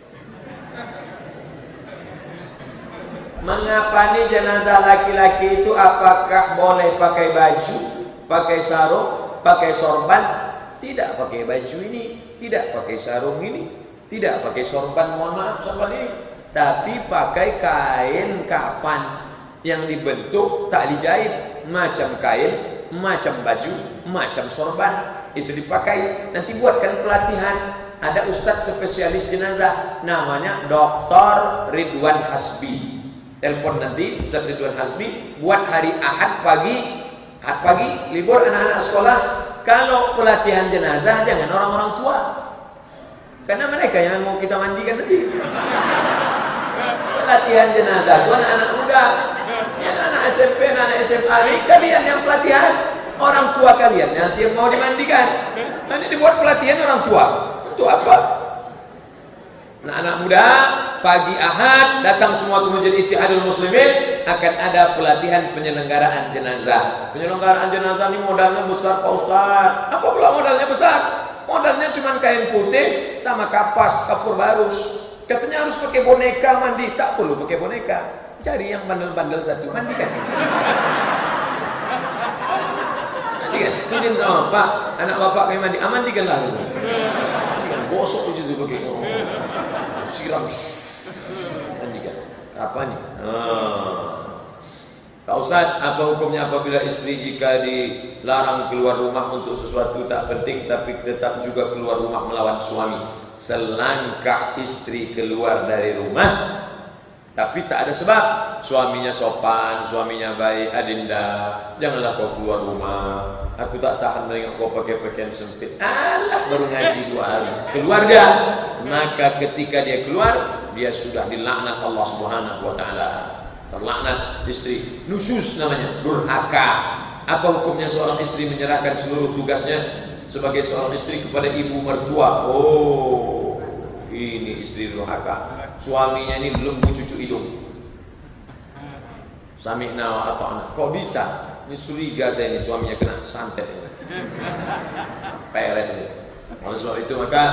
Mengapa nih jenazah laki-laki itu apakah boleh pakai baju, pakai sarung, pakai sorban? Tidak pakai baju ini, tidak pakai sarung ini, tidak pakai sorban, mohon maaf sorban ini, tapi pakai kain kapan yang dibentuk tak dijahit. Macam kain, macam baju, macam sorban itu dipakai. Nanti buatkan pelatihan. Ada ustadz spesialis jenazah, namanya Dr. Ridwan Hasbi. Telepon nanti Ustadz Ridwan Hasbi. Buat hari Ahad pagi, libur anak-anak sekolah. Kalau pelatihan jenazah jangan orang-orang tua, karena mereka yang mau kita mandikan nanti. Pelatihan jenazah itu anak-anak muda. Ya, anak SMP, anak SMA ini kalian yang pelatihan, orang tua kalian nanti yang mau dimandikan. Nanti dibuat pelatihan orang tua. Untuk apa? Nah, anak muda pagi Ahad datang semua ke Masjid Ittihadul Muslimin, akan ada pelatihan penyelenggaraan jenazah. Penyelenggaraan jenazah ini modalnya besar Pak Ustaz. Apa pula modalnya besar? Modalnya cuma kain putih sama kapas, kapur barus. Katanya harus pakai boneka mandi, tak perlu pakai boneka. Cari yang bandel-bandel satu, mandikan. Mandikan. Izin sama Pak, anak bapak kayak mandi, mandikanlah. Mandikan, gosok aja tuh pakai. Siram. Mandikan. Apa nih? Pak Ustaz, apa hukumnya apabila istri jika dilarang keluar rumah untuk sesuatu tak penting tapi tetap juga keluar rumah melawan suami? Selangkah istri keluar dari rumah tapi tak ada sebab, suaminya sopan, suaminya baik, Adinda, janganlah kau keluar rumah, aku tak tahan menengok kau pakai pakaian sempit. Alah, baru ngaji 2 hari. Keluarga, maka ketika dia keluar, dia sudah dilaknat Allah Subhanahu wa taala. Terlaknat istri, nusyuz namanya, durhaka. Apa hukumnya seorang istri menyerahkan seluruh tugasnya sebagai seorang istri kepada ibu mertua? Oh, ini istri durhaka. Suaminya ini belum cucu hidung. Sami'na wa ata'na. Kok bisa? Ini curiga saya ini suaminya kena santet ini. Peret ini. Oleh sebab itu maka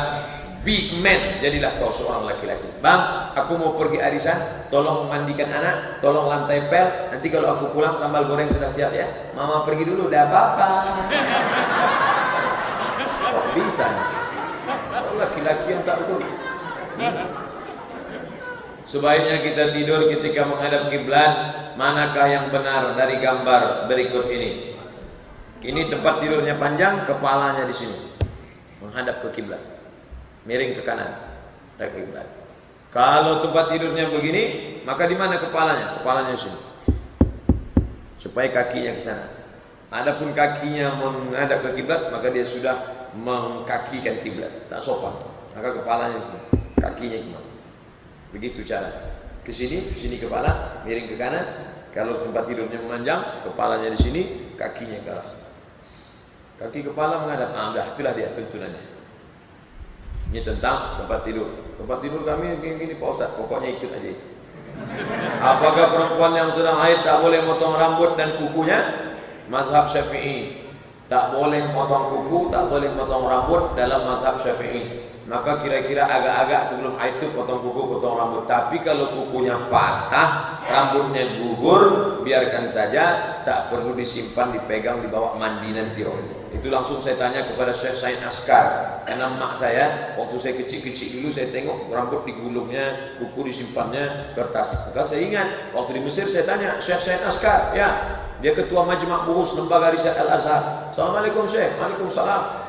big man, jadilah kau seorang laki-laki. Bang, aku mau pergi arisan, tolong mandikan anak, tolong lantai pel. Nanti kalau aku pulang sambal goreng sudah siap ya. Mama pergi dulu, udah apa-apa. Kok bisa? Laki-laki yang tak betul. Sebaiknya kita tidur ketika menghadap kiblat. Manakah yang benar dari gambar berikut ini? Ini tempat tidurnya panjang, kepalanya di sini, menghadap ke kiblat, miring ke kanan, ke kiblat. Kalau tempat tidurnya begini, maka di mana kepalanya? Kepalanya di sini, supaya kakinya ke sana. Adapun kakinya menghadap ke kiblat, maka dia sudah mengkakikan kiblat, tak sopan. Maka kepalanya di sini, kakinya ke mana? Begitu cara. Ke sini kepala, miring ke kanan. Kalau tempat tidurnya memanjang, kepalanya di sini, kakinya ke arah. Kaki kepala menghadap. Dah, itulah dia tuntunannya. Ini tentang tempat tidur. Tempat tidur kami gini Pak Ustaz, pokoknya ikut aja itu. Apakah perempuan yang sedang haid tak boleh motong rambut dan kukunya? Mazhab Syafi'i. Tak boleh motong kuku, tak boleh motong rambut dalam mazhab Syafi'i. Maka kira-kira agak-agak sebelum haid itu potong kuku, potong rambut. Tapi kalau kukunya patah, rambutnya gugur, biarkan saja, tak perlu disimpan, dipegang, dibawa mandi nanti. Itu langsung saya tanya kepada Syekh Said Askar. Karena mak saya, waktu saya kecil-kecil dulu saya tengok rambut digulungnya, kuku disimpannya, kertas. Maka saya ingat, waktu di Mesir saya tanya Syekh Said Askar, ya, dia ketua Majma' Buhus Lembaga Riset Al-Azhar. Assalamualaikum Syekh. Waalaikumsalam.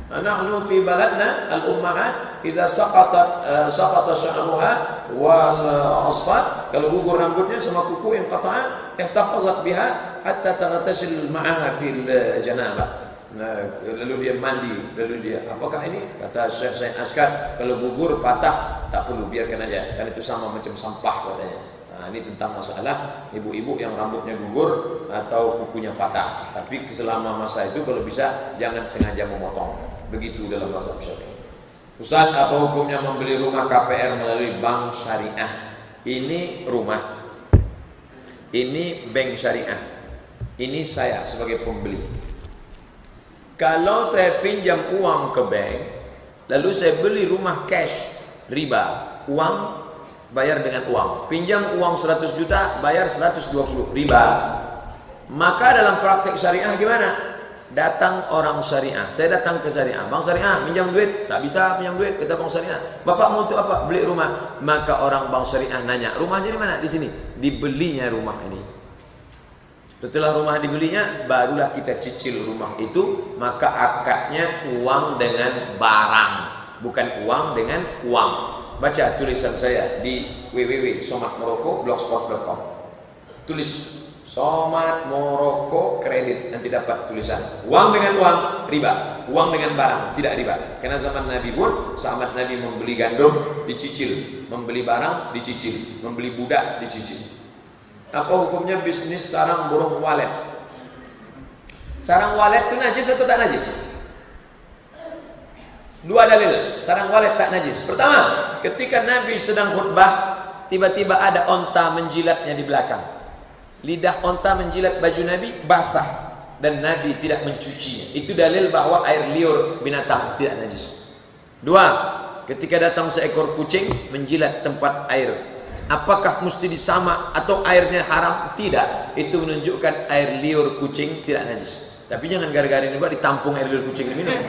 Nahnu fi baladna al-ummahat idza saqata sya'ruha wal asfar, kalau gugur rambutnya sama kuku yang qata'ah ihtafazat biha hatta taghtasil ma'aha fil janabah. Lalu dia mandi, lalu dia, apakah ini? Kata Syekh Said Askar, kalau gugur patah tak perlu, biarkan aja, karena itu sama macam sampah katanya. Nah, ini tentang masalah ibu-ibu yang rambutnya gugur atau kukunya patah. Tapi selama masa itu kalau bisa jangan sengaja memotong. Begitu dalam mazhab Syafi'i. Ustaz, apa hukumnya membeli rumah KPR melalui bank syariah? Ini rumah, ini bank syariah, ini saya sebagai pembeli. Kalau saya pinjam uang ke bank, lalu saya beli rumah cash, riba, uang bayar dengan uang. Pinjam uang 100 juta, bayar 120, riba. Maka dalam praktek syariah gimana? Datang orang syariah, saya datang ke syariah, bang syariah minjam duit, tak bisa pinjam duit, kata bang syariah. Bapak mau untuk apa? Beli rumah. Maka orang bang syariah nanya, rumahnya di mana? Di sini. Dibelinya rumah ini. Setelah rumah dibelinya, barulah kita cicil rumah itu. Maka akadnya uang dengan barang, bukan uang dengan uang. Baca tulisan saya di www.somatmoroko.blogspot.com. Tulis Somat Moroko kredit, nanti dapat tulisan uang dengan uang riba, uang dengan barang tidak riba. Karena zaman Nabi pun sahabat Nabi membeli gandum dicicil, membeli barang dicicil, membeli budak dicicil. Apa hukumnya bisnis sarang burung walet? Sarang walet itu najis atau tak najis? Dua dalil. sarang walet tak najis. Pertama, ketika Nabi sedang khutbah, tiba-tiba ada onta menjilatnya di belakang. Lidah onta menjilat baju Nabi, basah, dan Nabi tidak mencucinya. Itu dalil bahwa air liur binatang tidak najis. Dua, ketika datang seekor kucing menjilat tempat air, apakah mesti disamak atau airnya haram? Tidak. Itu menunjukkan air liur kucing tidak najis. Tapi jangan gara-gara ini ditampung air liur kucing diminum.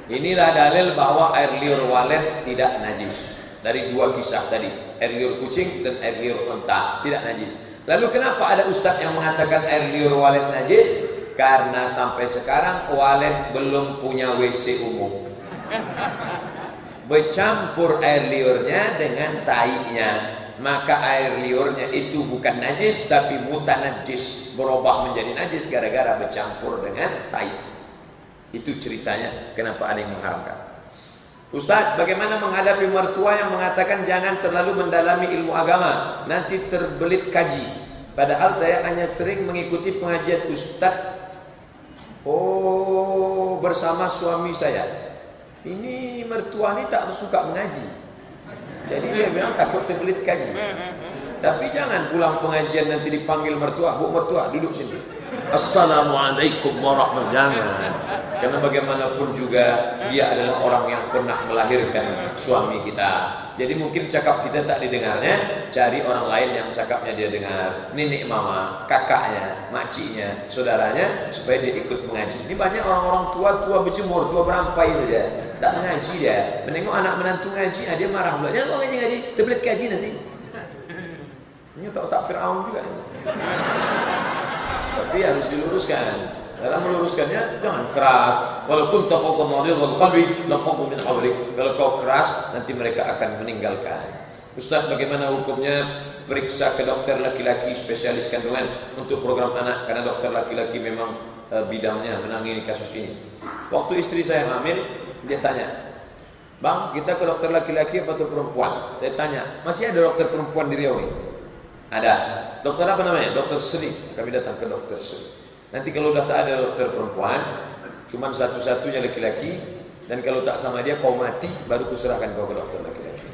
Inilah dalil bahwa air liur walet tidak najis. Dari dua kisah tadi, air liur kucing dan air liur unta tidak najis. Lalu kenapa ada ustadz yang mengatakan air liur walet najis? Karena sampai sekarang walet belum punya WC umum. Bercampur air liurnya dengan tainya, maka air liurnya itu bukan najis tapi mutanajis, berubah menjadi najis gara-gara bercampur dengan tai. Itu ceritanya kenapa ada yang mengharamkan. Ustaz, bagaimana menghadapi mertua yang mengatakan jangan terlalu mendalami ilmu agama, nanti terbelit kaji. Padahal saya hanya sering mengikuti pengajian ustaz bersama suami saya. Ini mertua ini tak suka mengaji, jadi dia bilang takut terbelit kaji. Tapi jangan pulang pengajian nanti dipanggil mertua, Bu mertua duduk sini, Assalamualaikum warahmatullahi wabarakatuh. Karena bagaimanapun juga dia adalah orang yang pernah melahirkan suami kita. Jadi mungkin cakap kita tak didengarnya, cari orang lain yang cakapnya dia dengar. Nenek mama, kakaknya, makciknya, saudaranya, supaya dia ikut mengaji. Ini banyak orang-orang tua berjemur, tua berampai saja, tak mengaji dia. Menengok anak menantu ngaji, dia marah pula. Jangan ngaji, terbelit kaji nanti. Ini tak Fir'aun juga. Tapi harus diluruskan. Dalam meluruskannya jangan keras. Walaupun tafaqun maridul qalbi lafaqu min hawlik. Kalau kau keras nanti mereka akan meninggalkan. Ustaz, bagaimana hukumnya periksa ke dokter laki-laki spesialis kandungan untuk program anak, karena dokter laki-laki memang bidangnya menangani kasus ini. Waktu istri saya hamil, dia tanya, "Bang, kita ke dokter laki-laki atau perempuan?" Saya tanya, "Masih ada dokter perempuan di Riau ini?" Ada. Dokter apa namanya? Dokter Sri. Kami datang ke dokter Sri. Nanti kalau udah tak ada dokter perempuan, cuma satu-satunya laki-laki, dan kalau tak sama dia kau mati, baru kuserahkan kau ke dokter laki-laki.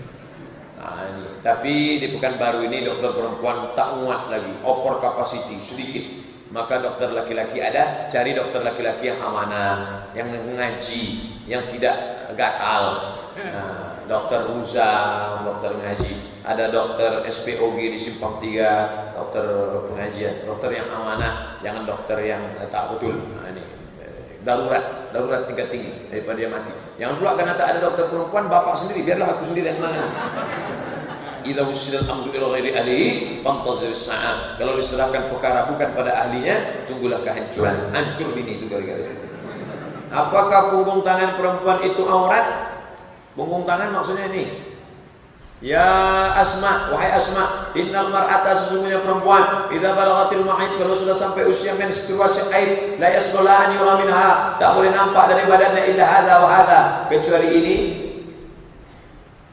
Nah, ini. Tapi di Pekanbaru ini dokter perempuan tak muat lagi, over capacity sedikit. Maka dokter laki-laki ada, cari dokter laki-laki yang amanah, yang mengaji, yang tidak gatal. Nah, dokter Ruza, dokter ngaji. Ada dokter SPOG di Simpang 3, dokter pengajian, dokter yang amanah, jangan dokter yang tak betul. Nah, ini darurat tingkat tinggi daripada dia mati. Jangan pula karena tak ada dokter perempuan, bapak sendiri, biarlah aku sendiri yang mana. Idza wusidal amru ila ghairi ahlihi fantazir as-sa'ah. Kalau diserahkan perkara bukan pada ahlinya, tunggulah kehancuran. Hancur bini itu gara-gara itu. Apakah punggung tangan perempuan itu aurat? Punggung tangan maksudnya ini. Ya Asma, wahai Asma, innal mar'ata, sesungguhnya perempuan, idza balaghatil mahid, kalau sudah sampai usia menstruasi haid, la yasghala an yura minha, tak boleh nampak dari badannya illa hadza wa hadza, kecuali ini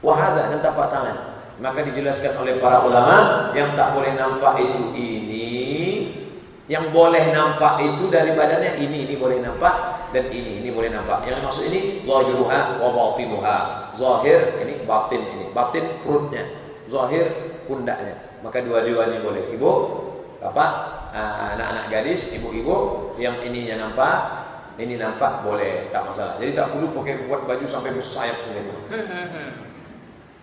wa hadza, dan tapak tangan. Maka dijelaskan oleh para ulama, yang tak boleh nampak itu ini, yang boleh nampak itu dari badannya ini boleh nampak, dan ini boleh nampak. Yang maksud ini zahiruha wa batinuha. Zahir ini, batin perutnya, zahir pundaknya. Maka dua-dua ini boleh. Ibu, bapak, anak-anak gadis, ibu-ibu, yang ininya nampak, ini nampak, boleh, tak masalah. Jadi tak perlu pakai buat baju sampai bersayap semua.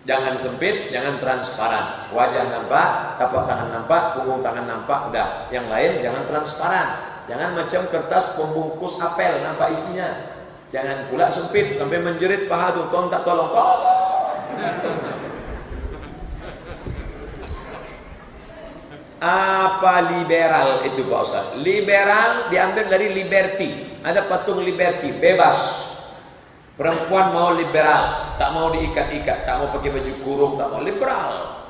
Jangan sempit, jangan transparan. Wajah nampak, tapak tangan nampak, punggung tangan nampak, udah. Yang lain jangan transparan. Jangan macam kertas pembungkus apel, nampak isinya. Jangan pula sempit sampai menjerit paha tu, tolong tak tolong. Apa liberal itu Pak Ustaz? Liberal diambil dari liberty. Ada patung liberty, bebas. Perempuan mau liberal, tak mau diikat-ikat, tak mau pakai baju kurung, tak mau liberal.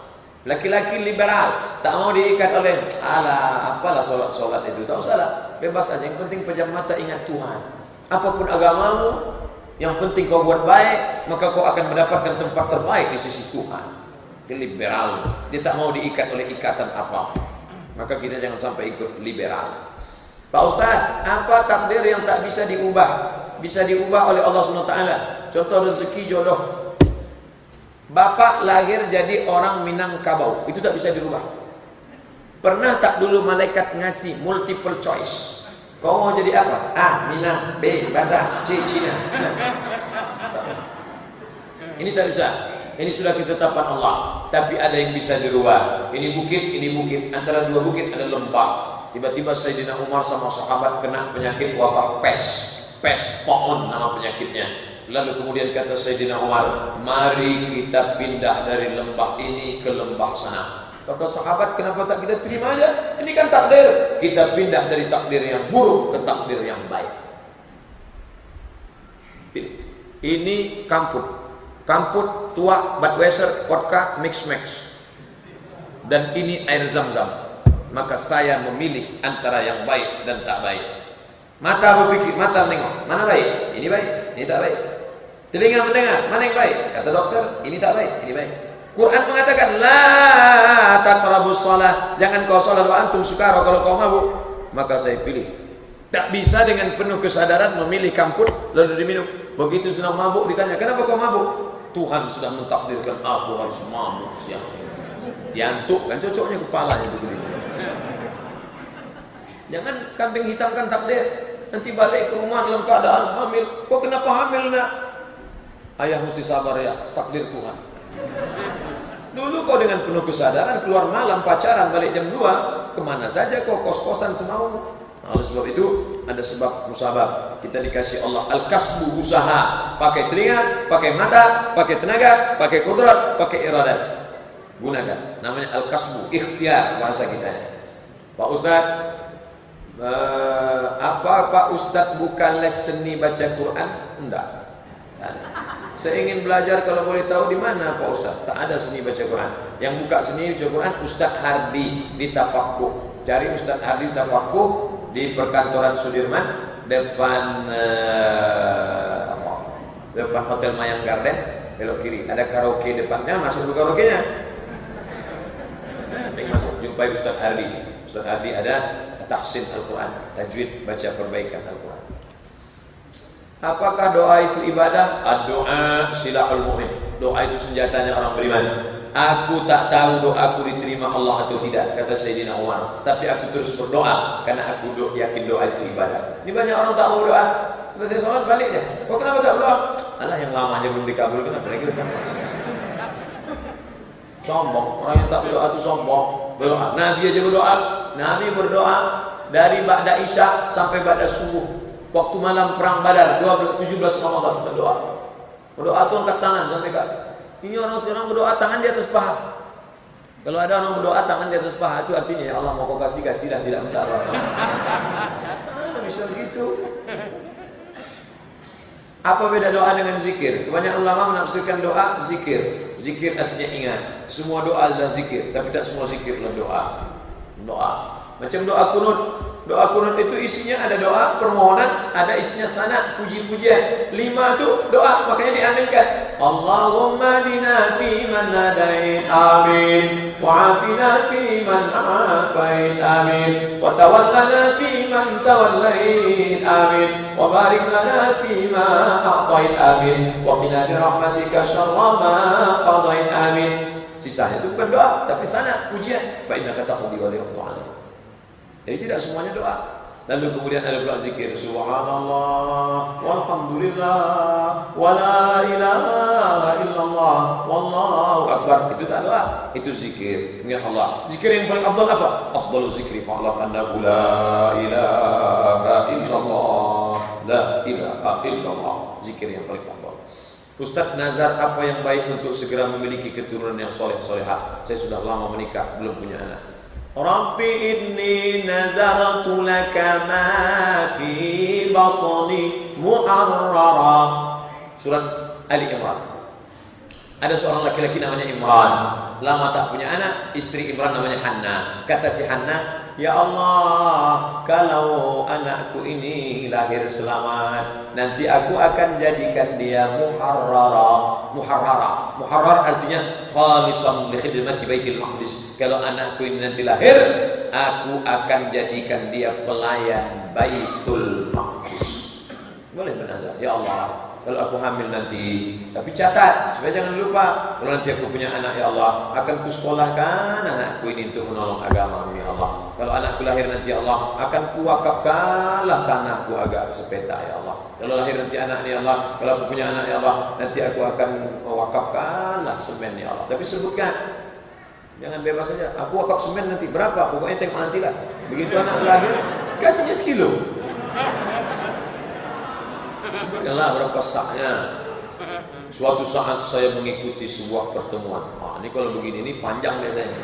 Laki-laki liberal, tak mau diikat oleh apalah solat itu, tak usahlah, bebas aja. Yang penting pejam mata ingat Tuhan. Apapun agamamu, yang penting kau buat baik, maka kau akan mendapatkan tempat terbaik di sisi Tuhan. Dia liberal, dia tak mau diikat oleh ikatan apa. Maka kita jangan sampai ikut liberal. Pak Ustaz, apa takdir yang tak bisa diubah? bisa diubah oleh Allah SWT. Contoh rezeki jodoh. Bapak lahir jadi orang Minangkabau, itu tak bisa dirubah. Pernah tak dulu malaikat ngasih multiple choice? Kau mau jadi apa? A. Minang, B. Batak, C. Cina. Ini tak bisa. Ini sudah ketetapan Allah. Tapi ada yang bisa dirubah. Ini bukit. Antara dua bukit ada lembah. Tiba-tiba Sayyidina Umar sama sahabat kena penyakit wabah pes. Pes, poon nama penyakitnya. Lalu kemudian kata Sayyidina Umar, mari kita pindah dari lembah ini ke lembah sana. Kata sahabat, kenapa tak kita terima aja? Ini kan takdir. Kita pindah dari takdir yang buruk ke takdir yang baik. Ini kamput tua, Budweiser, vodka, mix. Dan ini air zam-zam. Maka saya memilih antara yang baik dan tak baik. Mata berpikir, mata menengok, mana baik? Ini baik, ini tak baik. Telinga mendengar, mana yang baik? Kata dokter, ini tak baik, ini baik. Quran mengatakan, la taqrabus shalah, jangan kau salat wa antum sukara, kalau kau mabuk. Maka saya pilih. Tak bisa dengan penuh kesadaran memilih kamput lalu diminum. Begitu sudah mabuk ditanya, kenapa kau mabuk? Tuhan sudah mentakdirkan aku harus mabuk siang. Diantuk kan cocoknya kepalanya itu. Jangan kambing hitamkan takdir. Nanti balik ke rumah dalam keadaan hamil. Kok kenapa hamil nak? Ayah mesti sabar ya, takdir Tuhan. Dulu kau dengan penuh kesadaran keluar malam pacaran balik jam 2, kemana saja kau kos-kosan semau. Nah, oleh sebab itu ada sebab musabab. Kita dikasih Allah al-kasbu, usaha. Pakai telinga, pakai mata, pakai tenaga, pakai kudrat, pakai iradat. Gunakan. Namanya al-kasbu, ikhtiar bahasa kita. Pak Ustaz, apa Pak Ustaz bukan les seni baca Quran? Enggak. Saya ingin belajar, kalau boleh tahu di mana Pak Ustaz? Tak ada seni baca Quran. Yang buka seni baca Quran Ustaz Hardi di Tafaqquh. Cari Ustaz Hardi Tafaqquh di perkantoran Sudirman depan depan Hotel Mayang Garden, belok kiri. Ada karaoke depannya, masuk ke karaoke-nya. Masuk, jumpai Ustaz Hardi. Ustaz Hardi ada tahsin Al-Quran, tajwid, baca perbaikan Al-Quran. Apakah doa itu ibadah? Doa silahul mu'min. Doa itu senjatanya orang beriman. Aku tak tahu doaku diterima Allah atau tidak, kata Sayyidina Umar. Tapi aku terus berdoa karena aku yakin doa itu ibadah. Ini banyak orang tak mau doa. Selesai sholat balik deh. Kok kenapa tak berdoa? Alah, yang lama aja belum dikabulkan, apalagi kita. Sombong. Orang yang tak berdoa itu sombong. Berdoa. Nabi aja berdoa. Nabi berdoa dari ba'da isya sampai ba'da subuh. Waktu malam perang Badar 17 Ramadan berdoa. Berdoa itu angkat tangan sampai ke atas. Ini orang sekarang berdoa tangan di atas paha. Kalau ada orang berdoa tangan di atas paha, itu artinya ya Allah mau kau kasih dan tidak minta apa-apa. Bisa begitu. Apa beda doa dengan zikir? Kebanyakan ulama menafsirkan doa zikir. Zikir artinya ingat. Semua doa adalah zikir, tapi tak semua zikir adalah doa. Doa. Macam doa kunut. Doa kunut itu isinya ada doa permohonan, ada isinya sana puji-pujian. 5 itu doa, makanya diaminkan. Allahumma dina fi man hadait, amin. Wa afina fi man afait, amin. Wa tawallana fi man tawallait, amin. Wa barik lana fi ma a'tait, amin. Wa qina bi rahmatika syarra ma qadait, amin. Sisanya itu bukan doa, tapi sana pujian. Fa innaka taqdi wa la yuqda 'alaik. Jadi tidak semuanya doa. Lalu kemudian ada pula zikir, subhanallah walhamdulillah wala ilaha illallah wallahu akbar. Itu tak doa, itu zikir ingat Allah. Zikir yang paling afdal apa? Afdalu zikri fa'lam annahu la ilaha illallah, la ilaha illallah. Zikir yang paling afdal. Ustaz, nazar apa yang baik untuk segera memiliki keturunan yang soleh solehah? Saya sudah lama menikah, belum punya anak. Rabbi inni nazartu laka ma fi batni muharrara. Surat Ali Imran. Ada seorang laki-laki namanya Imran, lama tak punya anak. Istri Imran namanya Hanna. Kata si Hanna, ya Allah, kalau anakku ini lahir selamat, nanti aku akan jadikan dia muharrara. Muharrar artinya khalisan li khidmati Baitul Maqdis. Kalau anakku ini nanti lahir, aku akan jadikan dia pelayan Baitul Maqdis. boleh bernazar, ya Allah, kalau aku hamil nanti, tapi catat supaya jangan lupa, kalau nanti aku punya anak, ya Allah, akan kusekolahkan anakku ini untuk menolong agama, ya Allah. Kalau anakku lahir nanti, ya Allah, akan kuwakafkanlah tanahku agak sepeta, ya Allah. Kalau lahir nanti anak ini, ya Allah, kalau aku punya anak, ya Allah, nanti aku akan mewakafkanlah semen, ya Allah. Tapi sebutkan, jangan bebas saja. Aku wakaf semen nanti berapa? Pokoknya tengok nantilah. Begitu anak lahir, kasihnya sekilo. Sebutkanlah berapa saknya. Suatu saat saya mengikuti sebuah pertemuan. Ini kalau begini ini panjang biasanya.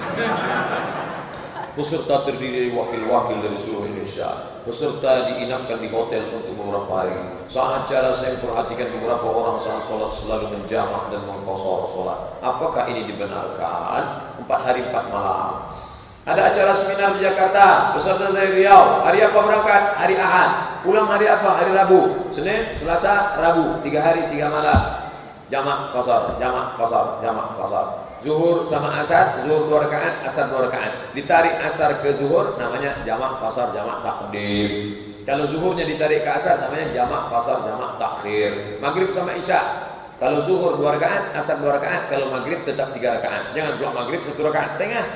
Peserta terdiri dari wakil-wakil dari seluruh Indonesia. Peserta diinapkan di hotel untuk beberapa hari. Saat acara saya memperhatikan beberapa orang saat sholat selalu menjamak dan mengqashar sholat. Apakah ini dibenarkan? 4 hari 4 malam. Ada acara seminar di Jakarta, peserta dari Riau. Hari apa berangkat? Hari Ahad. Pulang hari apa? Hari Rabu. Senin, Selasa, Rabu. 3 hari 3 malam. Jamak qashar, jamak qashar, jamak qashar. Zuhur sama asar, zuhur 2 rakaat, asar 2 rakaat. Ditarik asar ke zuhur namanya jamak qashar, jamak takdim. Kalau zuhurnya ditarik ke asar namanya jamak qashar, jamak takhir. Maghrib sama isya. Kalau zuhur 2 rakaat, asar 2 rakaat. Kalau maghrib tetap 3 rakaat. Jangan pula maghrib 1 rakaat setengah.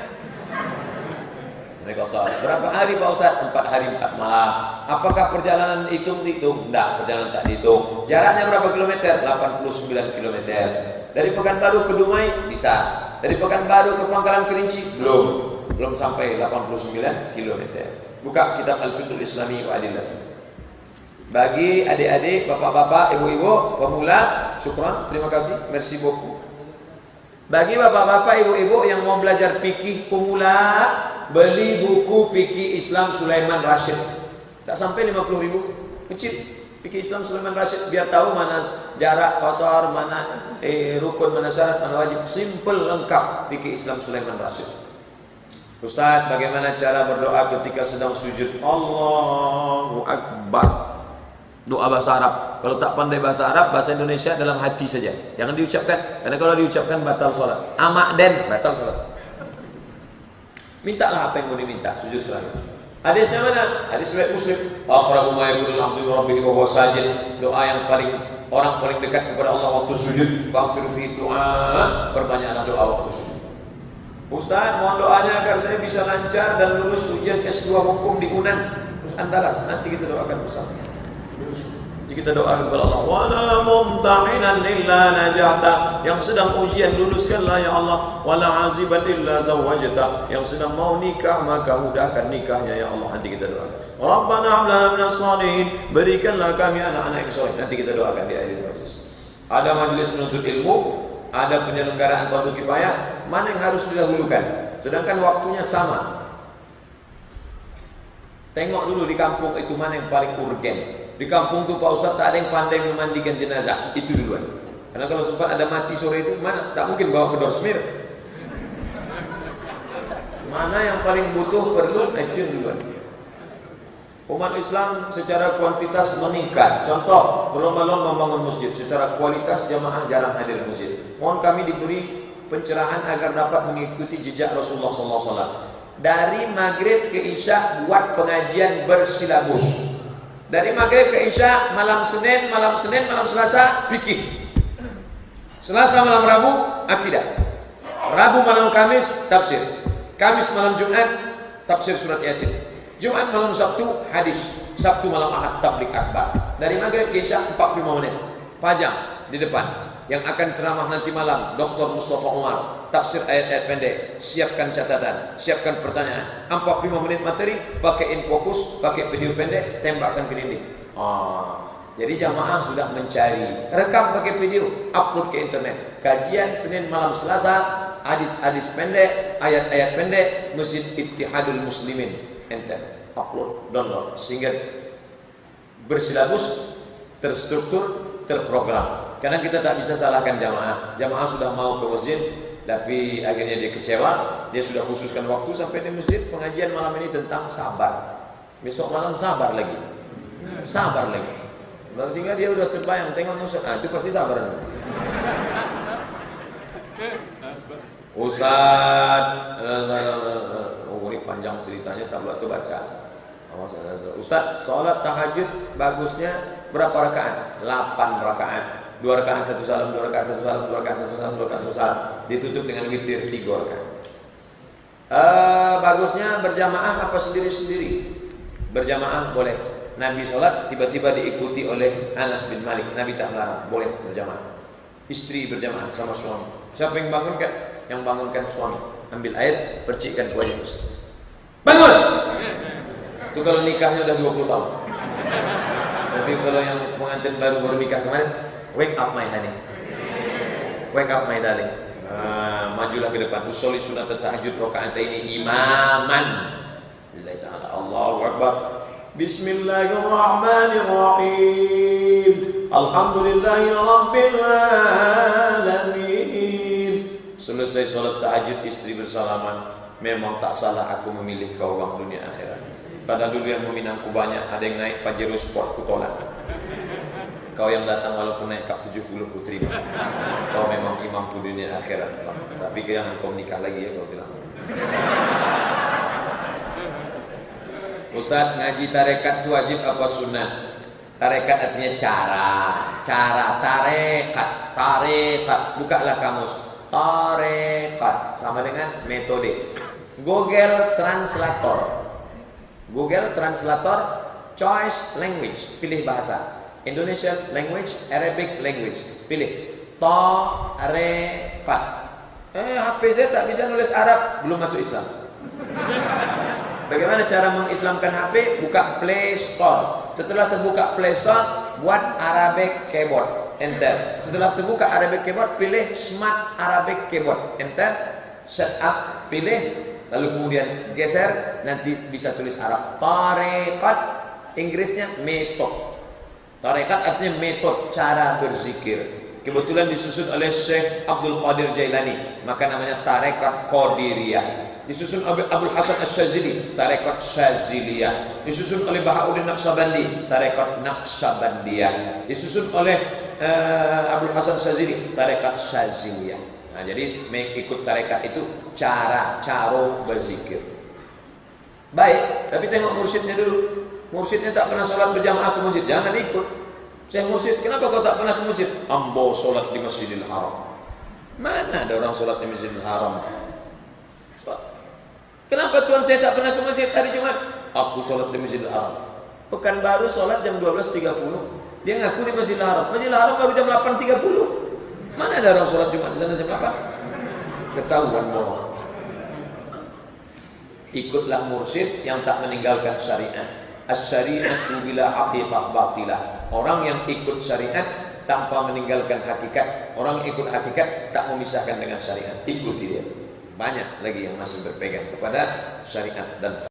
Berapa hari Pak Ustaz? 4 hari 4 malam. Apakah perjalanan hitung-hitung? Tidak, perjalanan tak dihitung. Jaraknya berapa kilometer? 89 kilometer. Dari Pekanbaru ke Dumai bisa. Dari Pekanbaru ke Pangkalan Kerinci belum sampai 89 kilometer. Buka kitab Al-Fiqhul Islami wa Adillatuh. Bagi adik-adik, bapak-bapak, ibu-ibu, pemula, syukran, terima kasih, merci beaucoup. Bagi bapak-bapak, ibu-ibu yang mau belajar fikih pemula, beli buku Fikih Islam Sulaiman Rasyid. Tak sampai 50.000, kecil. Fikih Islam Sulaiman Rasyid, biar tahu mana jarak qashar, mana rukun, mana syarat, mana wajib. Simple, lengkap Fikih Islam Sulaiman Rasyid. Ustaz, bagaimana cara berdoa ketika sedang sujud? Allahu Akbar. Doa bahasa Arab. Kalau tak pandai bahasa Arab, bahasa Indonesia dalam hati saja. Jangan diucapkan, karena kalau diucapkan batal sholat. Amakden, batal sholat. Mintalah apa yang mau diminta, sujud terakhir. Hadisnya mana? Hadis riwayat Muslim. Aqrabu ma yakunul 'abdu min rabbih wa huwa sajid. Doa yang orang paling dekat kepada Allah waktu sujud. Faksir fi doa. Perbanyaklah doa waktu sujud. Ustaz, mohon doanya agar saya bisa lancar dan lulus ujian S2 hukum di UNAN. Terus Andalas, nanti kita doakan bersama. Jadi kita doa kepada Allah, wala mumtahinan illa najahta, yang sedang ujian luluskanlah ya Allah, wala azibat illa zawajta, yang sedang mau nikah maka mudahkan nikahnya ya Allah. Nanti kita doakan. Rabbana hab lana minas shalihin, berikanlah kami anak-anak yang saleh. Nanti kita doakan di akhir majlis. Ada majlis menuntut ilmu, ada penyelenggaraan fardu kifayah, mana yang harus didahulukan? Sedangkan waktunya sama. Tengok dulu di kampung itu mana yang paling urgen. Di kampung tu Pak Ustaz tak ada yang pandai memandikan jenazah, itu duluan. Karena kalau sempat ada mati sore itu mana, tak mungkin bawa ke Dorsmir. Mana yang paling butuh perlu, itu duluan. Umat Islam secara kuantitas meningkat. Contoh, berlomba-lomba membangun masjid. Secara kualitas jamaah jarang hadir di masjid. Mohon kami diberi pencerahan agar dapat mengikuti jejak Rasulullah SAW. Dari maghrib ke isya buat pengajian bersilabus. Dari maghrib ke isya, malam Senin, malam Selasa, fikih. Selasa malam Rabu, akidah. Rabu malam Kamis, tafsir. Kamis malam Jumat, tafsir surat Yasin. Jumat malam Sabtu, hadis. Sabtu malam Ahad, tabligh akbar. Dari maghrib ke isya 45 menit. Pajang di depan. Yang akan ceramah nanti malam, Dr. Mustafa Umar. Tafsir ayat-ayat pendek. Siapkan catatan, siapkan pertanyaan. 45 menit materi, pakai infokus, pakai video pendek, tembakkan ke dinding. Jadi jamaah sudah mencari. Rekam pakai video, upload ke internet. Kajian Senin malam Selasa, hadis-hadis pendek, ayat-ayat pendek, Masjid Ittihadul Muslimin. Enter, upload, download, sehingga bersilabus, terstruktur, terprogram. Karena kita tak bisa salahkan jamaah. Jamaah sudah mau ke masjid, tapi akhirnya dia kecewa. Dia sudah khususkan waktu sampai di masjid. Pengajian malam ini tentang sabar. Besok malam sabar lagi. Sabar lagi. Sehingga dia udah terbayang, tengok Ustaz, itu pasti sabar. Ustaz, ini panjang ceritanya, tak boleh baca. Ustaz, sholat tahajud bagusnya berapa rakaat? 8 rakaat. 2 rakaat 1 salam, 2 rakaat 1 salam, 2 rakaat 1 salam, 2 rakaat 1 salam. Ditutup dengan witir 3 rakaat. Bagusnya berjamaah apa sendiri-sendiri? Berjamaah boleh. Nabi sholat tiba-tiba diikuti oleh Anas bin Malik. Nabi tak melarang, boleh berjamaah. Istri berjamaah sama suami. Siapa yang bangunkan? Yang bangunkan suami. Ambil air, percikkan ke wajah istri. Bangun! Itu kalau nikahnya udah 20 tahun. Tapi kalau yang pengantin baru nikah kemarin, wake up my honey, wake up my darling. Majulah ke depan. Usolli sunat tahajud rakaat ini imaman. Lillahi ta'ala. Allahu akbar. Bismillahirrahmanirrahim. Alhamdulillahi rabbil alamin. Selesai salat tahajud, istri bersalaman. Memang tak salah aku memilih kau bang dunia akhirat. Padahal dulu yang meminangku banyak. Ada yang naik Pajero Sport, ku tolak. Kau yang datang walaupun naik kap 70 ku terima. Kau memang imamku dunia akhirat. Tapi jangan kau nikah lagi ya kalau tidak. Ustaz, ngaji tarekat itu wajib apa sunnah? Tarekat artinya cara tarekat. Bukalah kamus. Tarekat sama dengan metode. Google Translator, choice language, pilih bahasa. Indonesian language, Arabic language, pilih. Tarekat. HP saya tak bisa nulis Arab, belum masuk Islam. Bagaimana cara mengislamkan HP? Buka Play Store. Setelah terbuka Play Store, buat Arabic keyboard, enter. Setelah terbuka Arabic keyboard, pilih Smart Arabic keyboard, enter. Setup, pilih, lalu kemudian geser, nanti bisa tulis Arab. Tarekat, Inggrisnya method. Tarekat artinya metode, cara berzikir. Kebetulan disusun oleh Syekh Abdul Qadir Jailani, maka namanya Tarekat Qadiriyah. Disusun oleh Abdul Hasan Asyazili, Tarekat Syaziliyah. Disusun oleh Bahauddin Naqsabandi, Tarekat Naqsabandiyah. Disusun oleh Abdul Hasan Asyazili, Tarekat Syaziliyah. Nah, jadi mengikut tarekat itu cara berzikir. Baik, tapi tengok mursyidnya dulu. Mursyidnya tak pernah sholat berjamaah ke masjid, jangan ikut. Saya mursyid, kenapa kau tak pernah ke masjid? Ambo sholat di Masjidil Haram. Mana ada orang sholat di Masjidil Haram? Kenapa Tuhan saya tak pernah ke masjid hari Jumat? Aku sholat di Masjidil Haram. Pekanbaru sholat jam 12.30. Dia ngaku di Masjidil Haram. Masjidil Haram baru jam 8.30. Mana ada orang sholat Jumat di sana jam 8? Ketahuan bohong. Ikutlah mursyid yang tak meninggalkan syariat. As-syari'atu bila haqiqah batilah. Orang yang ikut syariat tanpa meninggalkan hakikat. Orang yang ikut hakikat tak memisahkan dengan syariat. Ikuti dia. Banyak lagi yang masih berpegang kepada syariat dan